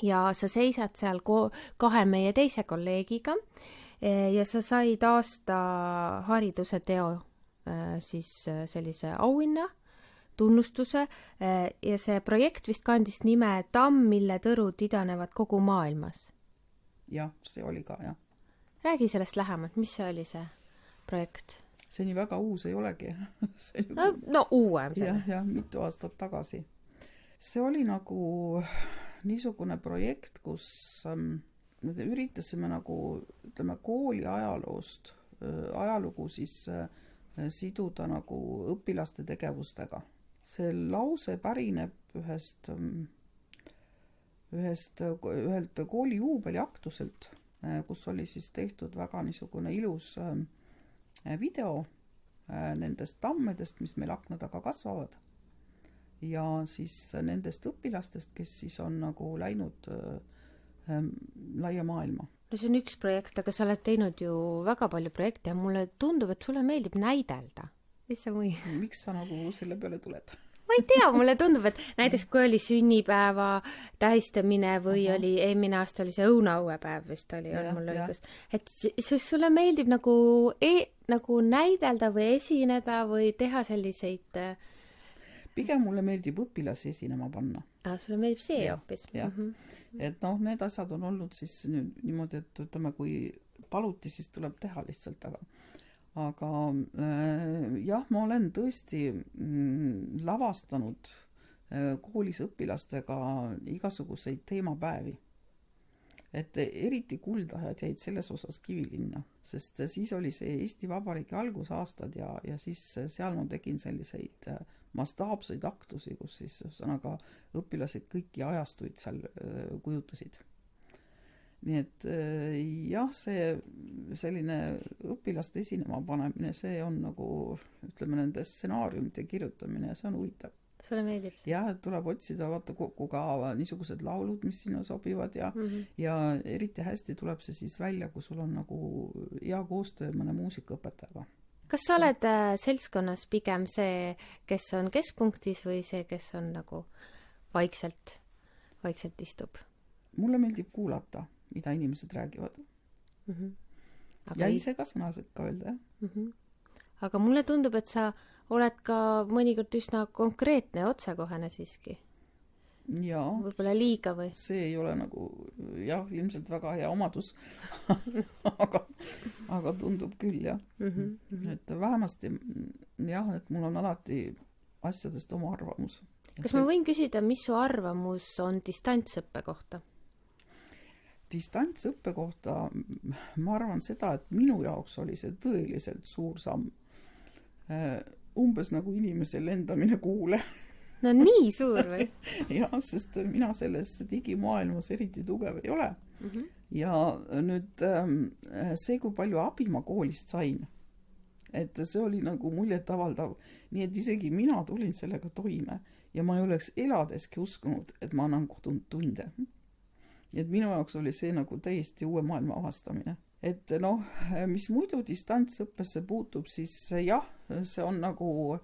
ja sa seisad seal kahe meie teise kolleegiga ja sa said aasta hariduse teo siis sellise auhinna, tunnustuse ja see projekt vist kandis nime Tamm, mille tõrud idanevad kogu maailmas. Jah, see oli ka, jah. Räägi sellest lähemalt, mis see oli see projekt? See nii väga uus ei olegi. Uuem selle. Jah, mitu aastat tagasi. See oli nagu niisugune projekt, kus me üritasime nagu, ütleme, kooli ajalugu siis siduda nagu õpilaste tegevustega. See lause pärineb ühelt kooli juubeliaktuselt, kus oli siis tehtud väga niisugune ilus video nendest tammedest, mis meil akna taga kasvavad ja siis nendest õpilastest, kes siis on nagu läinud laia maailma. No see on üks projekt, aga sa oled teinud ju väga palju projekte ja mulle tundub, et sulle meeldib näidelda. Mis sa või? Miks sa nagu selle peale tuled? Ma ei tea, mulle tundub, et näiteks kui oli sünnipäeva tähistamine või oli eelmine aasta oli see õunaõuepäev vist oli, on mul õigus. Et sulle meeldib nagu näidelda või esineda või teha selliseid... Pigem mulle meeldib õpilasi esinema panna. Sulle meeldib see hoopis? Et need asjad on olnud siis niimoodi, et ütleme, kui paluti, siis tuleb teha lihtsalt, aga jah, ma olen tõesti lavastanud koolis õpilastega igasuguseid teemapäevi. Et eriti kuldajad jäid selles osas Kivilinna, sest siis oli see Eesti Vabariigi algusaastad ja siis seal ma tegin selliseid mastaapseid aktusi, kus siis sõnaga õpilased kõiki ajastuid seal kujutasid. Nii et jah, see selline õpilaste esinema panemine, see on nagu, ütleme, nende stsenaariumite kirjutamine, see on huvitav. Sulle meeldib see? jah, tuleb otsida vaata kokku ka niisugused laulud, mis sinna sobivad ja eriti hästi tuleb see siis välja, kui sul on nagu hea koostöö mõne muusikaõpetajaga. Kas sa oled seltskonnas pigem see, kes on keskpunktis või see, kes on nagu vaikselt istub? Mulle meeldib kuulata, mida inimesed räägivad. Ja ise ka sõna sekka öelda, jah. Aga mulle tundub, et sa oled ka mõnikord üsna konkreetne ja otsekohene siiski. Jaa. Võib-olla liiga või? See ei ole nagu, jah, ilmselt väga hea omadus. aga tundub küll, jah. Et vähemasti, jah, et mul on alati asjadest oma arvamus. Kas ma võin küsida, mis su arvamus on distantsõppe kohta? Distantsõppe kohta ma arvan seda, et minu jaoks oli see tõeliselt suur samm. Umbes nagu inimese lendamine kuule. No nii suur või? jah, sest mina selles digimaailmas eriti tugev ei ole. Ja nüüd see, kui palju abi ma koolist sain, et see oli nagu muljetavaldav. Nii et isegi mina tulin sellega toime ja ma ei oleks eladeski uskunud, et ma annan tunde. Et minu jaoks oli see nagu täiesti uue maailma avastamine. Et noh, mis muidu distantsõppesse puutub, siis jah, see on nagu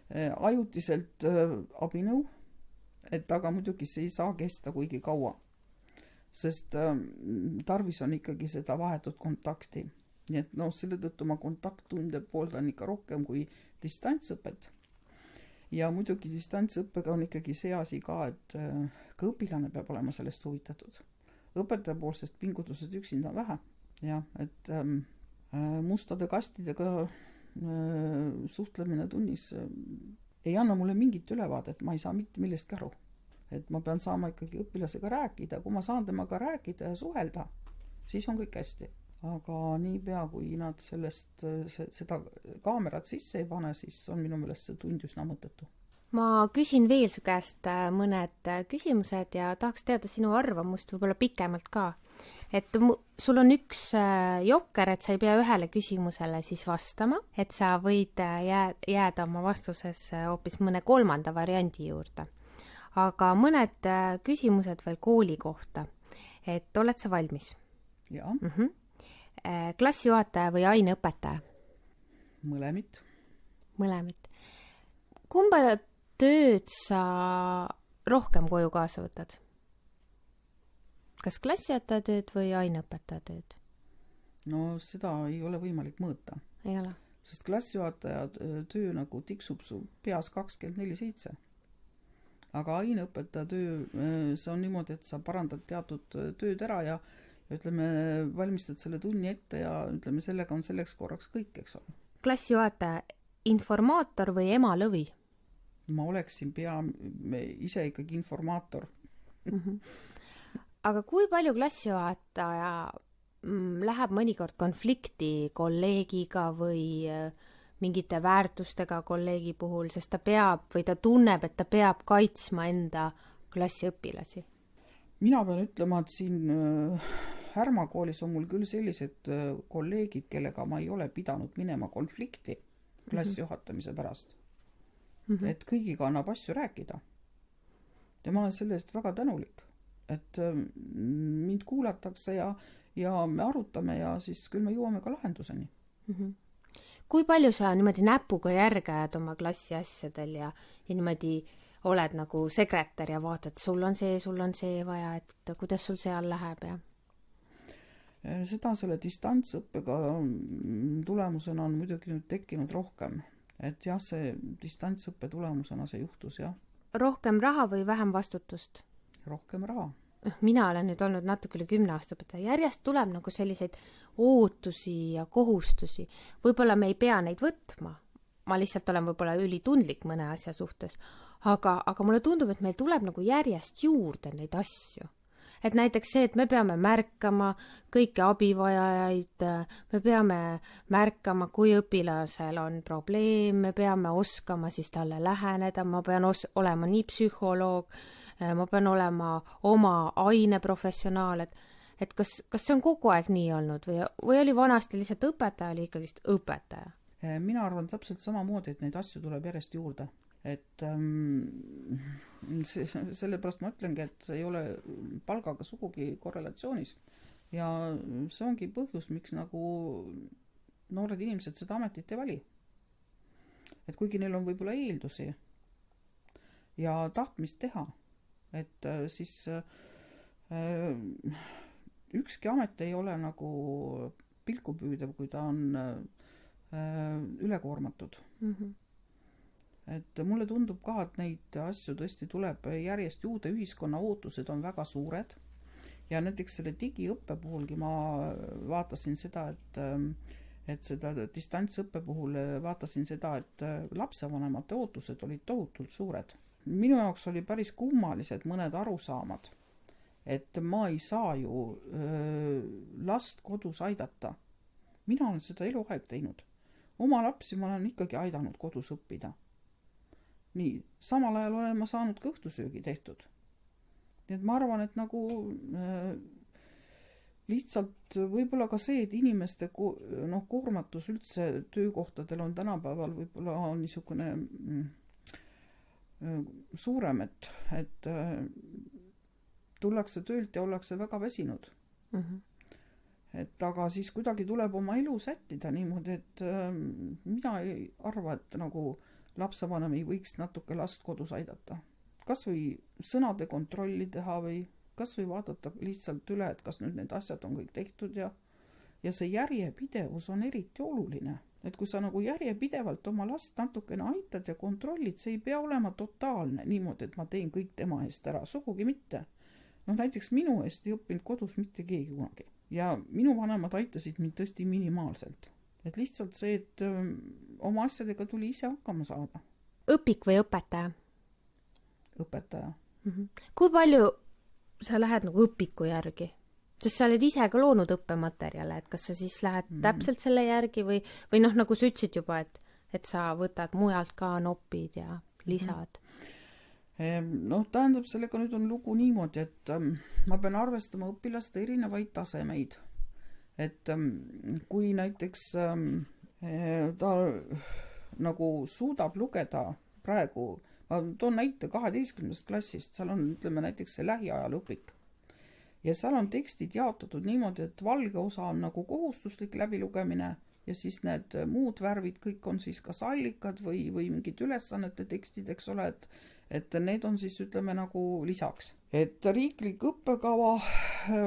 ajutiselt abinõu, et aga muidugi see ei saa kesta kuigi kaua. Sest tarvis on ikkagi seda vahetut kontakti. Nii et noh, selle tõttu ma kontakttunde pooldan ikka rohkem kui distantsõpet. Ja muidugi distantsõppega on ikkagi see asi ka, et ka õpilane peab olema sellest huvitatud. Õpetaja poolsest pingutused üksinda vähe. Ja, et mustade kastidega suhtlemine tunnis ei anna mulle mingit ülevaadet, ma ei saa mitte millestki aru. Et ma pean saama ikkagi õpilasega rääkida, kui ma saan temaga rääkida ja suhelda, siis on kõik hästi. Aga niipea, kui nad seda kaamerat sisse ei pane, siis on minu meelest see tund üsna mõttetu. Ma küsin veel su käest mõned küsimused ja tahaks teada sinu arvamust võib-olla pikemalt ka. Et sul on üks jokker, et sa ei pea ühele küsimusele siis vastama, et sa võid jääda oma vastuses hoopis mõne kolmanda variandi juurde. Aga mõned küsimused veel kooli kohta. Et oled sa valmis? Jaa. Klassijuhataja või aineõpetaja? Mõlemit. Mõlemit. Kumba tööd sa rohkem koju kaasa võtad? Kas klassijuhataja tööd või aineõpetaja tööd? No seda ei ole võimalik mõõta. Ei ole. Sest klassijuhataja töö nagu tiksub su peas 24/7. Aga aineõpetaja töö, see on niimoodi, et sa parandad teatud tööd ära ja ütleme, valmistad selle tunni ette ja ütleme, sellega on selleks korraks kõik, eks ole. Klassijuhataja, informaator või emalõvi? Ma oleksin ise ikkagi informaator. Aga kui palju klassijuhataja läheb mõnikord konflikti kolleegiga või mingite väärtustega kolleegi puhul, sest ta peab või ta tunneb, et ta peab kaitsma enda klassiõpilasi? Mina pean ütlema, et siin Härma koolis on mul küll sellised kolleegid, kellega ma ei ole pidanud minema konflikti klassijuhatamise pärast. Et kõigiga annab asju rääkida. Ja ma olen selle eest väga tänulik, et mind kuulatakse ja me arutame ja siis küll me jõuame ka lahenduseni. Kui palju sa niimoodi näpuga järge ajad oma klassi asjadel ja niimoodi oled nagu sekretär ja vaatad, sul on see vaja, et kuidas sul seal läheb ja? Seda selle distantsõppega tulemusena on muidugi nüüd tekkinud rohkem. Et jah, see distantsõppe tulemusena see juhtus, jah. Rohkem raha või vähem vastutust? Rohkem raha. Mina olen nüüd olnud natuke üle 10 aasta õpetaja. Järjest tuleb nagu selliseid ootusi ja kohustusi. Võib-olla me ei pea neid võtma. Ma lihtsalt olen võib-olla ülitundlik mõne asja suhtes. Aga mulle tundub, et meil tuleb nagu järjest juurde neid asju. Et näiteks see, et me peame märkama kõiki abivajajaid, me peame märkama, kui õpilasel on probleem, me peame oskama siis talle läheneda, ma pean olema nii psühholoog, ma pean olema oma aineprofessionaal, et kas see on kogu aeg nii olnud või oli vanasti lihtsalt õpetaja, oli ikkagist õpetaja? Mina arvan täpselt samamoodi, et neid asju tuleb järjest juurde. et sellepärast ma ütlengi, et see ei ole palgaga sugugi korrelatsioonis ja see ongi põhjus, miks nagu noored inimesed seda ametit ei vali. Et kuigi neil on võib-olla eeldusi ja tahtmist teha, et siis ükski amet ei ole nagu pilkupüüdev, kui ta on ülekoormatud. Et mulle tundub ka, et neid asju tõesti tuleb järjest juurde, ühiskonna ootused on väga suured ja näiteks selle digiõppe puhulgi ma vaatasin seda, et seda distantsõppe puhul vaatasin seda, et lapsevanemate ootused olid tohutult suured. Minu jaoks oli päris kummalised mõned arusaamad, et ma ei saa ju last kodus aidata. Mina olen seda eluaeg teinud. Oma lapsi ma olen ikkagi aidanud kodus õppida. Nii, samal ajal olen ma saanud ka õhtusöögi tehtud. Nii et ma arvan, et nagu lihtsalt võib-olla ka see, et inimeste koormatus üldse töökohtadel on tänapäeval võib-olla on niisugune suurem, et tullakse töölt ja ollakse väga väsinud. Et aga siis kuidagi tuleb oma elu sättida niimoodi, et mina ei arva, et nagu lapsevanem ei võiks natuke last kodus aidata. Kas või sõnade kontrolli teha või kas või vaadata lihtsalt üle, et kas nüüd need asjad on kõik tehtud ja see järjepidevus on eriti oluline. Et kui sa nagu järjepidevalt oma last natukene aitad ja kontrollid, see ei pea olema totaalne niimoodi, et ma teen kõik tema eest ära, sugugi mitte. Näiteks minu eest ei õppinud kodus mitte keegi kunagi. Ja minu vanemad aitasid mind tõesti minimaalselt. Et lihtsalt see, et oma asjadega tuli ise hakkama saada. Õpik või õpetaja? Õpetaja. Kui palju sa lähed nagu õpiku järgi? Sest sa oled ise ka loonud õppematerjale, et kas sa siis lähed täpselt selle järgi või nagu sa ütlesid juba, et sa võtad mujalt ka nopid ja lisad? Tähendab, sellega nüüd on lugu niimoodi, et ma pean arvestama õpilaste erinevaid tasemeid. Et kui näiteks ta nagu suudab lugeda praegu, ma toon näite 12. klassist, seal on, ütleme näiteks see lähiajalõpik. Ja seal on tekstid jaotatud niimoodi, et valge osa on nagu kohustuslik läbilugemine ja siis need muud värvid, kõik on siis kas allikad või mingid ülesannete tekstid, eks ole, et need on siis, ütleme, nagu lisaks. Et riiklik õppekava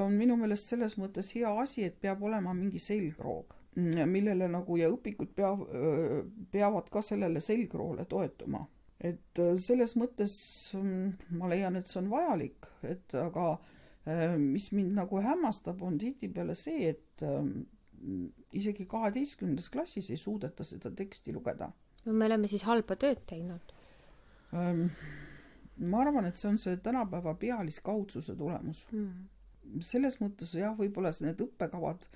on minu meelest selles mõttes hea asi, et peab olema mingi selgroog, millele nagu ja õpikud peavad ka sellele selgroole toetuma. Et selles mõttes ma leian, et see on vajalik, et aga mis mind nagu hämmastab, on tihtipeale see, et isegi 12. klassis ei suudeta seda teksti lugeda. Me oleme siis halba tööd teinud. Ma arvan, et see on see tänapäeva pealiskaudsuse tulemus. Selles mõttes jah, võib-olla need õppekavad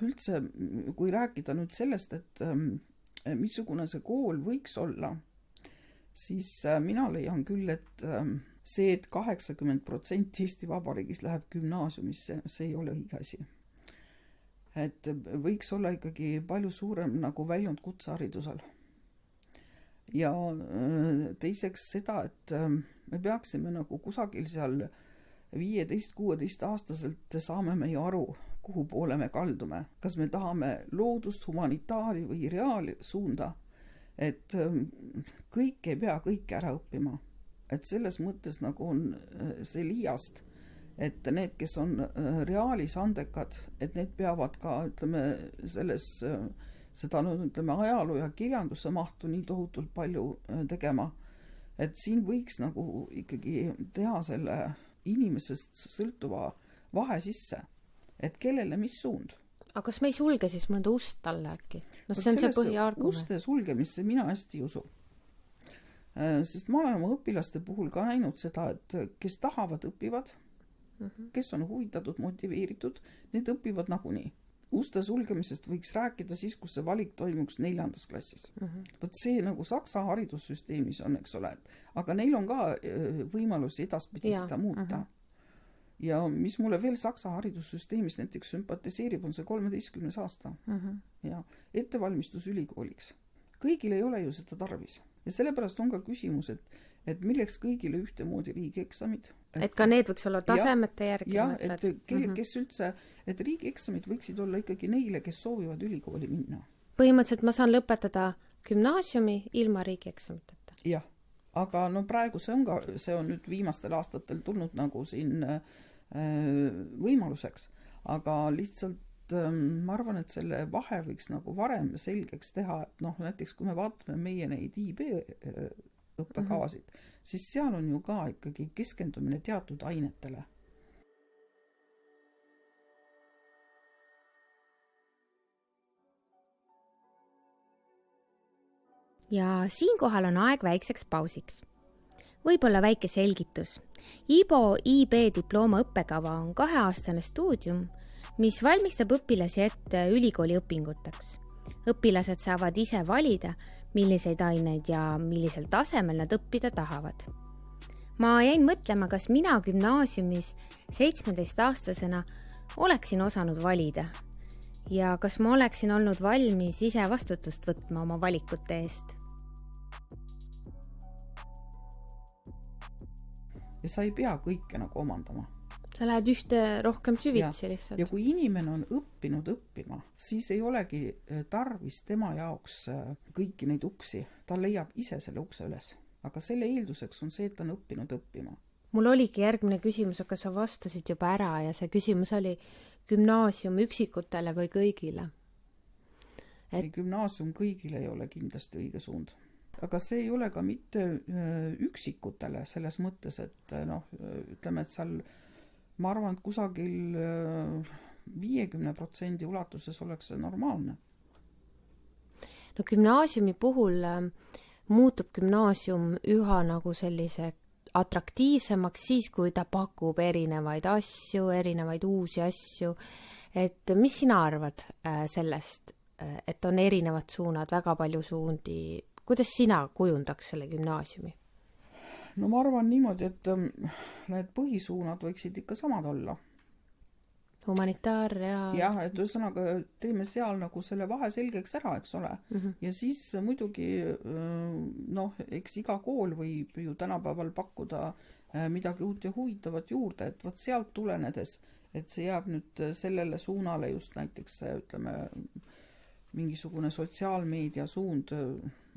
üldse, kui rääkida nüüd sellest, et missugune see kool võiks olla, siis mina leian küll, et see, et 80% Eesti Vabariigis läheb gümnaasiumisse, see ei ole õige asi. Et võiks olla ikkagi palju suurem nagu väljund kutseharidusel. Ja teiseks seda, et me peaksime nagu kusagil seal 15-16 aastaselt saame me ju aru, kuhu poole me kaldume. Kas me tahame loodust, humanitaari või reaali suunda, et kõik ei pea kõike ära õppima. Et selles mõttes nagu on see liiast, et need, kes on reaalis andekad, et need peavad ka, ütleme, seda ajaloo ja kirjanduse mahtu nii tohutult palju tegema, et siin võiks nagu ikkagi teha selle inimesest sõltuva vahe sisse, et kellele mis suund. Aga kas me ei sulge siis mõnda ust talle äkki? See on see põhiargument. Uste sulgemisse mina hästi ei usu. Sest ma olen oma õpilaste puhul ka näinud seda, et kes tahavad, õpivad, kes on huvitatud, motiveeritud, need õpivad nagunii. Uste sulgemisest võiks rääkida siis, kus see valik toimuks 4. klassis. Võt see nagu Saksa haridussüsteemis on, eks ole, aga neil on ka võimalusi edaspidi seda muuta. Ja mis mulle veel Saksa haridussüsteemis näiteks sümpatiseerib, on see 13. aasta. Ja ettevalmistus ülikooliks. kõigil ei ole ju seda tarvis. Ja sellepärast on ka küsimus, et milleks kõigile ühtemoodi riigieksamid. Et ka need võiks olla tasemete järgi. Ja, et kes üldse, et riigieksamid võiksid olla ikkagi neile, kes soovivad ülikooli minna. Põhimõtteliselt ma saan lõpetada gümnaasiumi ilma riigieksamiteta. Jah, aga no praegu see on nüüd viimastel aastatel tulnud nagu siin võimaluseks, aga lihtsalt ma arvan, et selle vahe võiks nagu varem selgeks teha, et noh, näiteks kui me vaatame meie neid IB õppekavasid, siis seal on ju ka ikkagi keskendumine teatud ainetele. Ja siinkohal on aeg väikseks pausiks. Võib-olla väike selgitus. IBO IB diplooma õppekava on 2-aastane stuudium, mis valmistab õpilasi ette ülikooli õpinguteks. Õpilased saavad ise valida, milliseid aineid ja millisel tasemel nad õppida tahavad. Ma jäin mõtlema, kas mina gümnaasiumis 17-aastasena oleksin osanud valida ja kas ma oleksin olnud valmis ise vastutust võtma oma valikute eest. Ja sa ei pea kõike nagu omandama. Sa lähed ühte rohkem süvitsi lihtsalt. Ja kui inimene on õppinud õppima, siis ei olegi tarvis tema jaoks kõiki neid uksi. Ta leiab ise selle ukse üles. Aga selle eelduseks on see, et ta on õppinud õppima. Mul oligi järgmine küsimus, aga sa vastasid juba ära ja see küsimus oli gümnaasium üksikutele või kõigile? Gümnaasium kõigile ei ole kindlasti õige suund. Aga see ei ole ka mitte üksikutele selles mõttes, et noh, ütleme, et seal ma arvan, et kusagil 50% ulatuses oleks see normaalne. No gümnaasiumi puhul muutub gümnaasium üha nagu sellise atraktiivsemaks siis, kui ta pakub erinevaid asju, erinevaid uusi asju. Et mis sina arvad sellest, et on erinevad suunad, väga palju suundi? Kuidas sina kujundaks selle gümnaasiumi? No ma arvan niimoodi, et need põhisuunad võiksid ikka samad olla. Humanitaar ja... Jah, et ühesõnaga teeme seal nagu selle vahe selgeks ära, eks ole. Ja siis muidugi, noh, eks iga kool võib ju tänapäeval pakkuda midagi uut ja huvitavat juurde, et võt sealt tulenedes, et see jääb nüüd sellele suunale just näiteks, ütleme, mingisugune sotsiaalmeedia suund.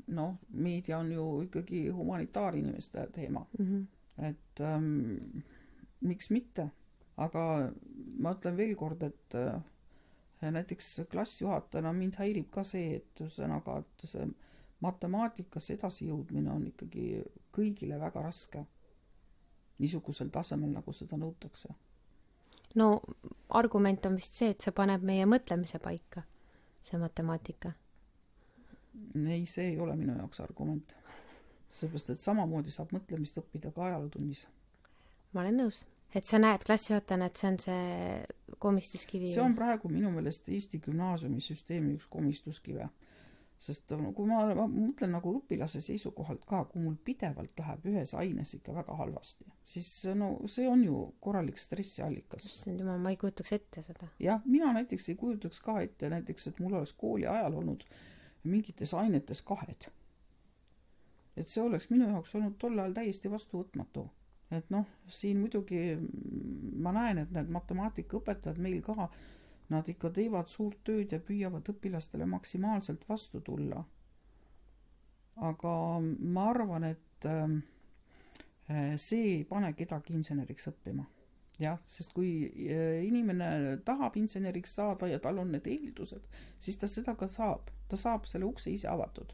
No, meedia on ju ikkagi humanitaarinimeste teema. Et miks mitte? Aga ma ütlen veel kord, et näiteks klassijuhatajana mind häirib ka see, et see matemaatikas edasi jõudmine on ikkagi kõigile väga raske. Niisugusel tasemel, nagu seda nõutakse. No, argument on vist see, et see paneb meie mõtlemise paika, see matemaatika. Ei, see ei ole minu jaoks argument. Seepärast, et samamoodi saab mõtlemist õppida ka ajalootunnis. Ma olen nõus. Et sa näed klassijuhatajana, et see on see komistuskivi? See on praegu minu meelest Eesti gümnaasiumisüsteemi üks komistuskive. Sest kui ma mõtlen nagu õpilase seisukohalt ka, kui mul pidevalt läheb ühes aines ikka väga halvasti, siis no, see on ju korralik stressiallikas. Ma ei kujutaks ette seda. Jah, mina näiteks ei kujutaks ka ette näiteks, et mul oleks kooli ajal olnud mingites ainetes 2. Et see oleks minu jaoks olnud tol ajal täiesti vastuvõtmatu. Et noh, siin muidugi ma näen, et need matemaatikaõpetajad meil ka, nad ikka teevad suurt tööd ja püüavad õpilastele maksimaalselt vastu tulla. Aga ma arvan, et see ei pane kedagi inseneriks õppima. Jah, sest kui inimene tahab inseneriks saada ja tal on need eeldused, siis ta seda ka saab. Ta saab selle ukse ise avatud.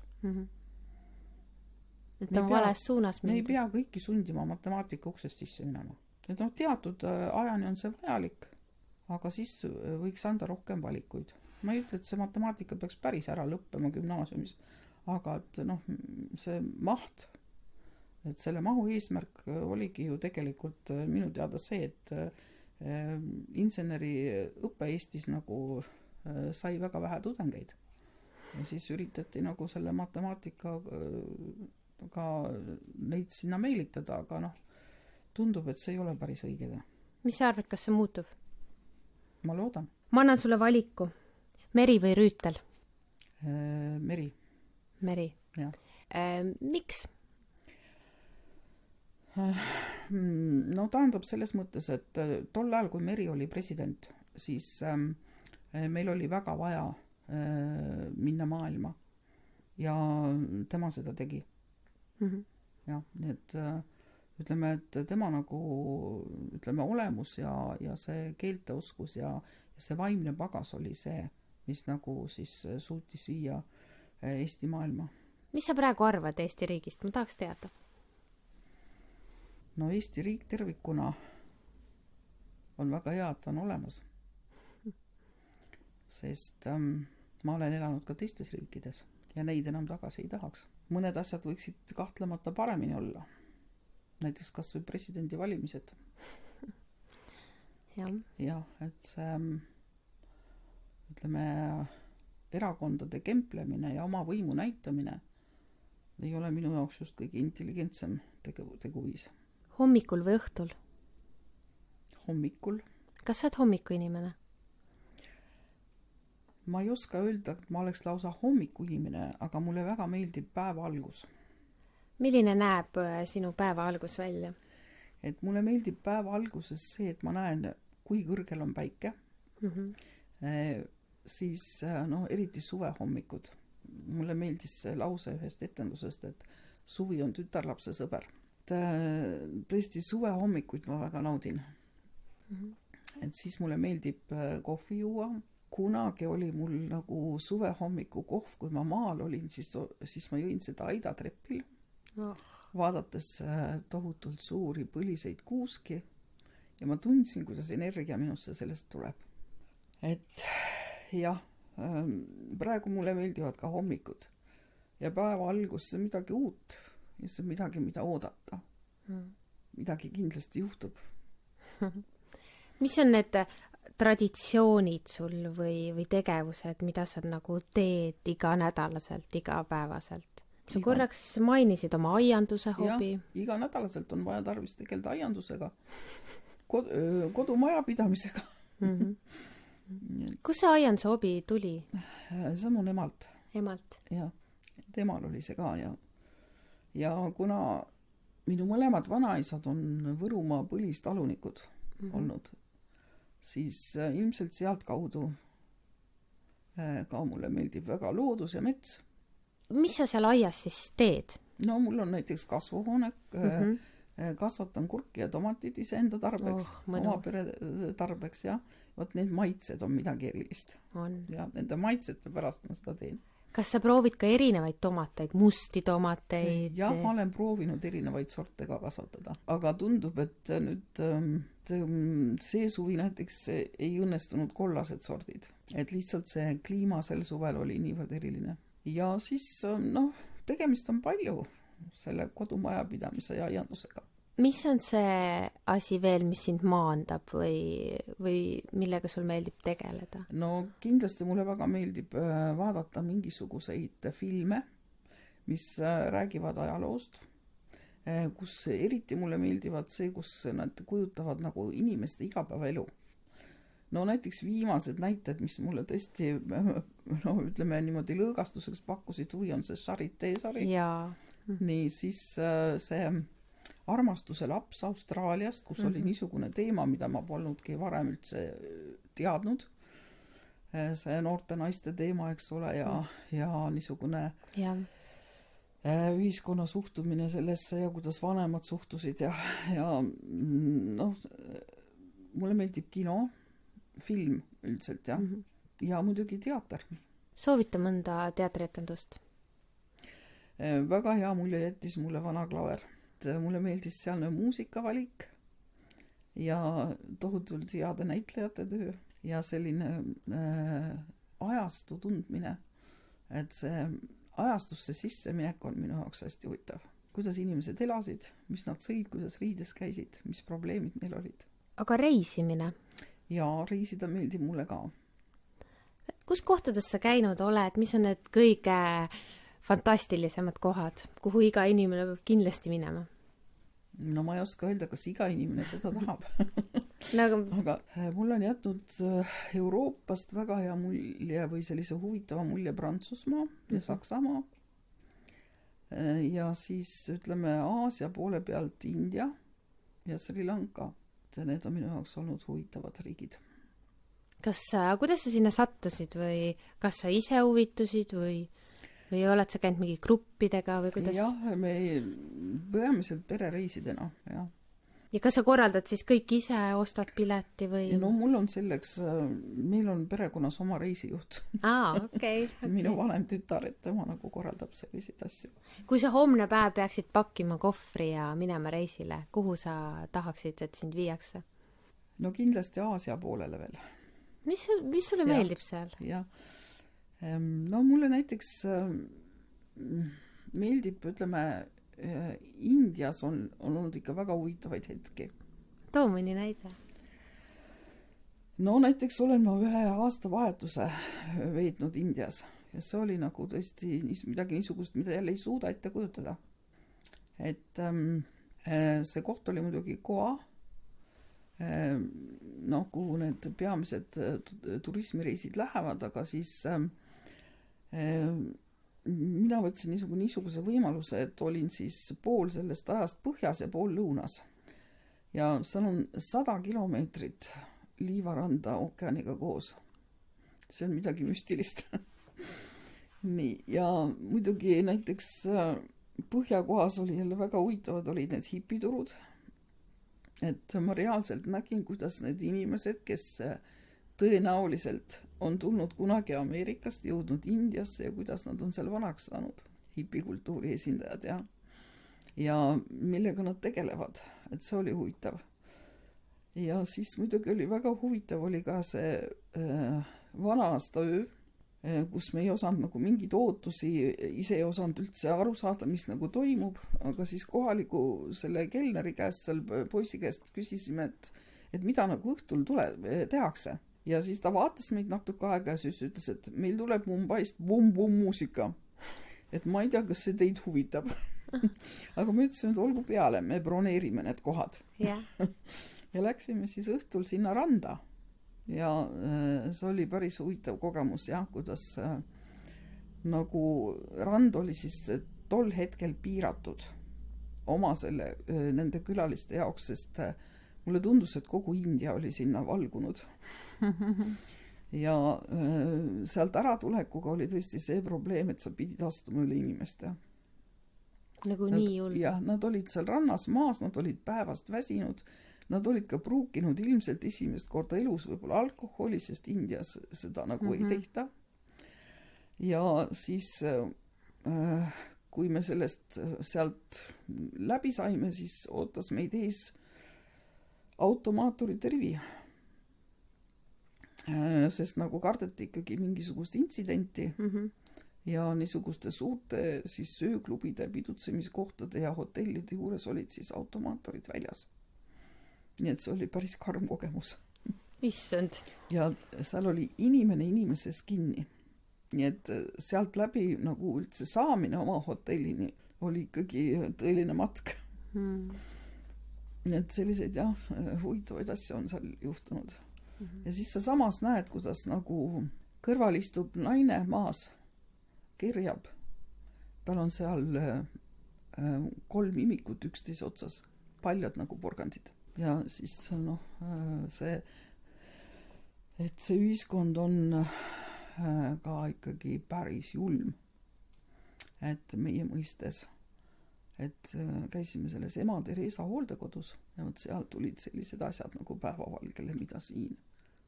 Et on vales suunas me ei pea kõiki sundima matemaatika uksest sisse minema. Et noh, teatud ajani on see vajalik, aga siis võiks anda rohkem valikuid. Ma ei ütle, et see matemaatika peaks päris ära lõppema gümnaasiumis, aga et noh, see maht, et selle mahu eesmärk oligi ju tegelikult minu teada see, et inseneri õppe Eestis nagu sai väga vähe tudengeid. Ja siis üritati nagu selle matemaatika ka neid sinna meelitada, aga noh, tundub, et see ei ole päris õige. Mis sa arvad, kas see muutub? Ma loodan. Ma annan sulle valiku. Meri või Rüütel? Meri. Meri. Jah. Miks? No tähendab selles mõttes, et tol ajal, kui Meri oli president, siis meil oli väga vaja minna maailma ja tema seda tegi. Jah, nii et ütleme, et tema nagu olemus ja see keelteoskus ja see vaimne pagas oli see, mis nagu siis suutis viia Eesti maailma. Mis sa praegu arvad Eesti riigist? Ma tahaks teada. No Eesti riik tervikuna on väga hea, et ta on olemas. Sest ma olen elanud ka teistes riikides ja neid enam tagasi ei tahaks. Mõned asjad võiksid kahtlemata paremini olla. Näiteks kas või presidendi valimised. Jah, et see ütleme, erakondade kemplemine ja oma võimu näitamine ei ole minu jaoks just kõige intelligentsem teguviis. Hommikul või õhtul? Hommikul. Kas sa oled hommiku inimene? Ma ei oska öelda, et ma oleks lausa hommiku inimene, aga mulle väga meeldib päeva algus. Milline näeb sinu päeva algus välja? Et mulle meeldib päeva alguses see, et ma näen, kui kõrgel on päike. Siis eriti suvehommikud. Mulle meeldis see lause ühest etendusest, et suvi on tütarlapse sõber. Tõesti suvehommikuid ma väga naudin. Et siis mulle meeldib kohvi juua. Kunagi oli mul nagu suvehommiku kohv, kui ma maal olin, siis ma jõin seda aidatrepil, vaadates tohutult suuri põliseid kuuski ja ma tundsin, kuidas energia minusse sellest tuleb. Et jah, praegu mulle meeldivad ka hommikud ja päeva algus see midagi uut ja see midagi, mida oodata. Midagi kindlasti juhtub. Mis on need traditsioonid sul või tegevused, mida sa nagu teed iganädalaselt, igapäevaselt? Sa korraks mainisid oma aianduse hobi. Ja, iganädalaselt on vaja tarvis tegeleda aiandusega, kodumajapidamisega. Kus see aianduse hobi tuli? See on mun emalt. Emalt? Jah, temal oli see ka ja kuna minu mõlemad vanaisad on Võrumaa põlistalunikud olnud, siis ilmselt sealt kaudu ka mulle meeldib väga loodus ja mets. Mis sa seal aias siis teed? No mul on näiteks kasvuhoone, kasvatan kurki ja tomatid iseenda tarbeks, oma pere tarbeks ja vot need maitsed on midagi erilist. Ja nende maitsete pärast ma seda teen. Kas sa proovid ka erinevaid tomateid, musti tomateid? Jah, ma olen proovinud erinevaid sorte ka kasvatada. Aga tundub, et nüüd see suvi näiteks ei õnnestunud kollased sordid. Et lihtsalt see kliima sel suvel oli niivõrd eriline. Ja siis tegemist on palju selle kodumajapidamise ja aiandusega. Mis on see asi veel, mis sind maandab või millega sul meeldib tegeleda? No kindlasti mulle väga meeldib vaadata mingisuguseid filme, mis räägivad ajaloost, kus eriti mulle meeldivad see, kus nad kujutavad nagu inimeste igapäevaelu. No näiteks viimased näited, mis mulle tõesti ütleme niimoodi lõõgastuseks pakkusid huvi, on see Charité sari. Nii, siis see Armastuse laps Austraaliast, kus oli niisugune teema, mida ma polnudki varem üldse teadnud. See noorte naiste teema, eks ole, ja niisugune ühiskonna suhtumine sellesse ja kuidas vanemad suhtusid ja mulle meeldib kino, film üldiselt ja muidugi teater. Soovita mõnda teatrietendust? Väga hea mulje jättis mulle Vana klaver. Mulle meeldis sealne muusikavalik ja tohutult heade näitlejate töö ja selline ajastu tundmine, et see ajastusse sisse minek on minu jaoks hästi huvitav. Kuidas inimesed elasid, mis nad sõid, kuidas riides käisid, mis probleemid neil olid. Aga reisimine? Ja reisida meeldib mulle ka. Kus kohtades sa käinud oled? Mis on need kõige fantastilisemad kohad, kuhu iga inimene peab kindlasti minema? No ma ei oska öelda, kas iga inimene seda tahab. Aga mul on jätnud Euroopast väga hea mulje või sellise huvitava mulje Prantsusmaa ja Saksamaa. ja siis ütleme Aasia poole pealt India ja Sri Lanka. Need on minu jaoks olnud huvitavad riigid. Kuidas sa sinna sattusid või kas sa ise huvitusid või oled sa käinud mingi gruppidega või kuidas? Jah, me peamiselt perereisidena, jah. Ja kas sa korraldad siis kõik ise, ostad pileti või? No mul on selleks, meil on perekonnas oma reisijuht. Okay. Minu vanem tütar, et tema nagu korraldab selliseid asju. Kui sa homne päev peaksid pakkima kohvri ja minema reisile, kuhu sa tahaksid, et sind viiakse? No kindlasti Aasia poolele veel. Mis sulle meeldib seal? Jah. No mulle näiteks meeldib, ütleme, Indias on olnud ikka väga huvitavaid hetki. Too mõni näide. No näiteks olen ma ühe aastavahetuse veetnud Indias ja see oli nagu tõesti midagi niisugust, mida jälle ei suuda ette kujutada. Et see koht oli muidugi Goa, kuhu need peamised turismireisid lähevad, aga siis mina võtsin niisuguse võimaluse, et olin siis pool sellest ajast põhjas ja pool lõunas. Ja seal on 100 kilomeetrit liivaranda ookeaniga koos. See on midagi müstilist. Nii, ja muidugi näiteks põhjakohas oli jälle väga huvitavad, olid need hipiturud. Et ma reaalselt nägin, kuidas need inimesed, kes tõenäoliselt on tulnud kunagi Ameerikast, jõudnud Indiasse ja kuidas nad on seal vanaks saanud, hipikultuuri esindajad ja millega nad tegelevad, et see oli huvitav. Ja siis muidugi oli väga huvitav, oli ka see vana-aasta öö, kus me ei osanud nagu mingeid ootusi, ise ei osanud üldse aru saada, mis nagu toimub, aga siis kohaliku selle kelneri käest, seal poisi käest küsisime, et mida nagu õhtul tehakse. Ja siis ta vaatas meid natuke aega ja siis ütles, et meil tuleb Mumbaist bum-bum muusika. Et ma ei tea, kas see teid huvitab. Aga me ütlesime, et olgu peale, me broneerime need kohad. Yeah. Ja läksime siis õhtul sinna randa. Ja see oli päris huvitav kogemus, kuidas nagu rand oli siis tol hetkel piiratud oma nende külaliste jaoks, sest mulle tundus, et kogu India oli sinna valgunud. Ja sealt äratulekuga oli tõesti see probleem, et sa pidid astuma üle inimeste. Nagu nii julm. Ja nad olid seal rannas maas, nad olid päevast väsinud, nad olid ka pruukinud ilmselt esimest korda elus võib-olla alkoholi, sest Indias seda nagu ei tehta. Ja siis kui me sealt läbi saime, siis ootas meid ees automaaturite rivi. Sest nagu kardeti ikkagi mingisugust intsidenti ja niisuguste suurte siis sööklubide, pidutsemiskohtade ja hotellide juures olid siis automaaturid väljas. Nii et see oli päris karm kogemus. Issand. Ja seal oli inimene inimeses kinni. Nii et sealt läbi nagu üldse saamine oma hotellini oli ikkagi tõeline matk. Nii et selliseid huvitavaid asju on seal juhtunud. Ja siis sa samas näed, kuidas nagu kõrval istub naine maas, kirjab. Tal on seal 3 imikut üksteise otsas, paljad nagu porgandid. Ja siis see ühiskond on ka ikkagi päris julm. Et meie mõistes, et käisime selles ema Teresa hooldekodus ja seal tulid sellised asjad nagu päevavalgele, mida siin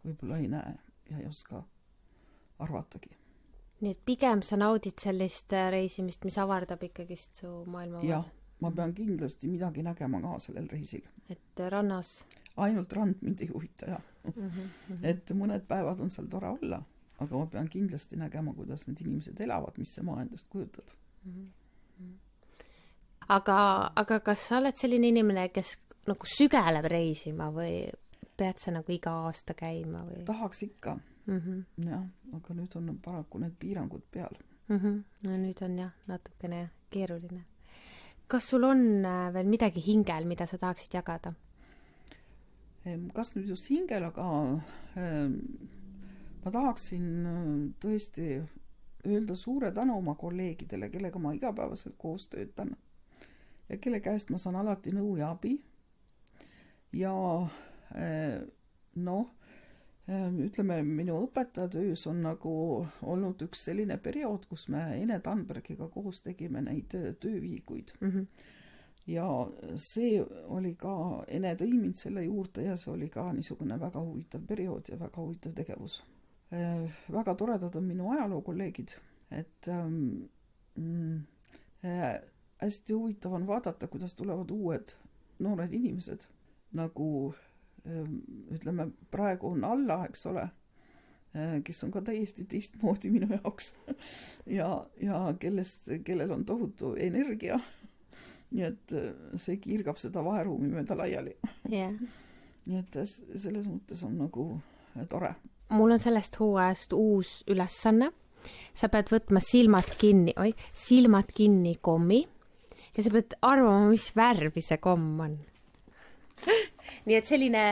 võib-olla ei näe ja ei oska arvatagi. Nii et pigem sa naudid sellist reisimist, mis avardab ikkagist su maailmavaade? Jah, ma pean kindlasti midagi nägema ka sellel reisil. Et rannas? Ainult rand mind ei huvita, Et mõned päevad on seal tore olla, aga ma pean kindlasti nägema, kuidas need inimesed elavad, mis see maa endast kujutab. Aga kas sa oled selline inimene, kes nagu sügeleb reisima või pead sa nagu iga aasta käima? Või? Tahaks ikka. Jah, aga nüüd on paraku need piirangud peal. No nüüd on natukene keeruline. Kas sul on veel midagi hingel, mida sa tahaksid jagada? Kas nüüd just hingel, aga ma tahaksin tõesti öelda suure tänu oma kolleegidele, kellega ma igapäevaselt koos töötan ja kelle käest ma saan alati nõu ja abi. Ja ütleme, minu õpetajatöös on nagu olnud üks selline periood, kus me Ene Tandbergiga koos tegime neid tööviikuid. Ja see oli ka, Ene tõi mind selle juurde ja see oli ka niisugune väga huvitav periood ja väga huvitav tegevus. Väga toredad on minu ajalookolleegid, et hästi huvitav on vaadata, kuidas tulevad uued noored inimesed, nagu ütleme, praegu on Alla, eks ole, kes on ka täiesti teistmoodi minu jaoks ja kellel on tohutu energia. Nii et see kiirgab seda vaheruumi mööda laiali. Yeah. Nii et selles mõttes on nagu tore. Mul on sellest hooajast uus ülesanne. Sa pead võtma silmad kinni kommi ja sa pead arvama, mis värvi see komm on. Nii et selline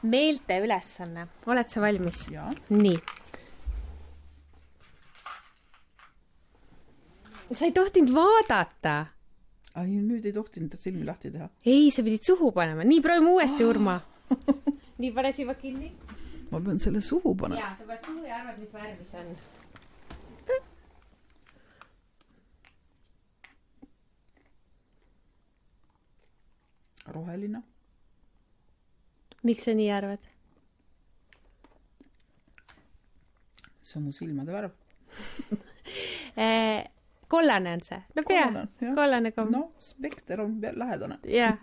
meelte ülesanne. Oled sa valmis? Ja. Nii. Sa ei tohtinud vaadata. Ai, nüüd ei tohtinud silmi lahti teha. Ei, sa pidid suhu panema. Nii, proovime uuesti, Urma. Nii, pane silmad kinni. Ma pean selle suhu panema. Jaa, sa pead suhu ja arvad, mis värvi see on. Roheline. Miks sa nii arvad? See on mu silmade värv. Kollane on see. No pea, kollane komm. No, spekter on lähedane. Ja.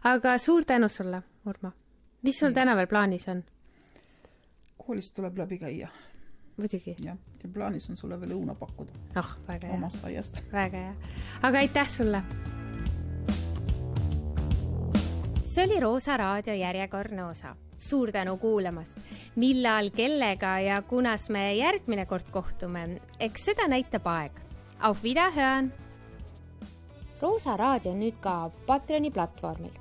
Aga suur tänu sulle, Urma. Mis sul täna veel plaanis on? Koolist tuleb läbi käia. Muidugi. Ja plaanis on sulle veel õuna pakkuda. Väga hea. Omast aiast. Väga hea. Aga aitäh sulle. See oli Roosa Raadio järjekordne osa. Suur tänu kuulamast. Millal, kellega ja kunas me järgmine kord kohtume, eks seda näitab aeg. Auf Wiederhören! Roosa Raadio on nüüd ka Patreoni platvormil.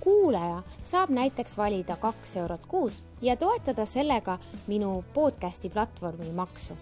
Kuulaja saab näiteks valida 2 € kuus ja toetada sellega minu podcasti platvormi maksu.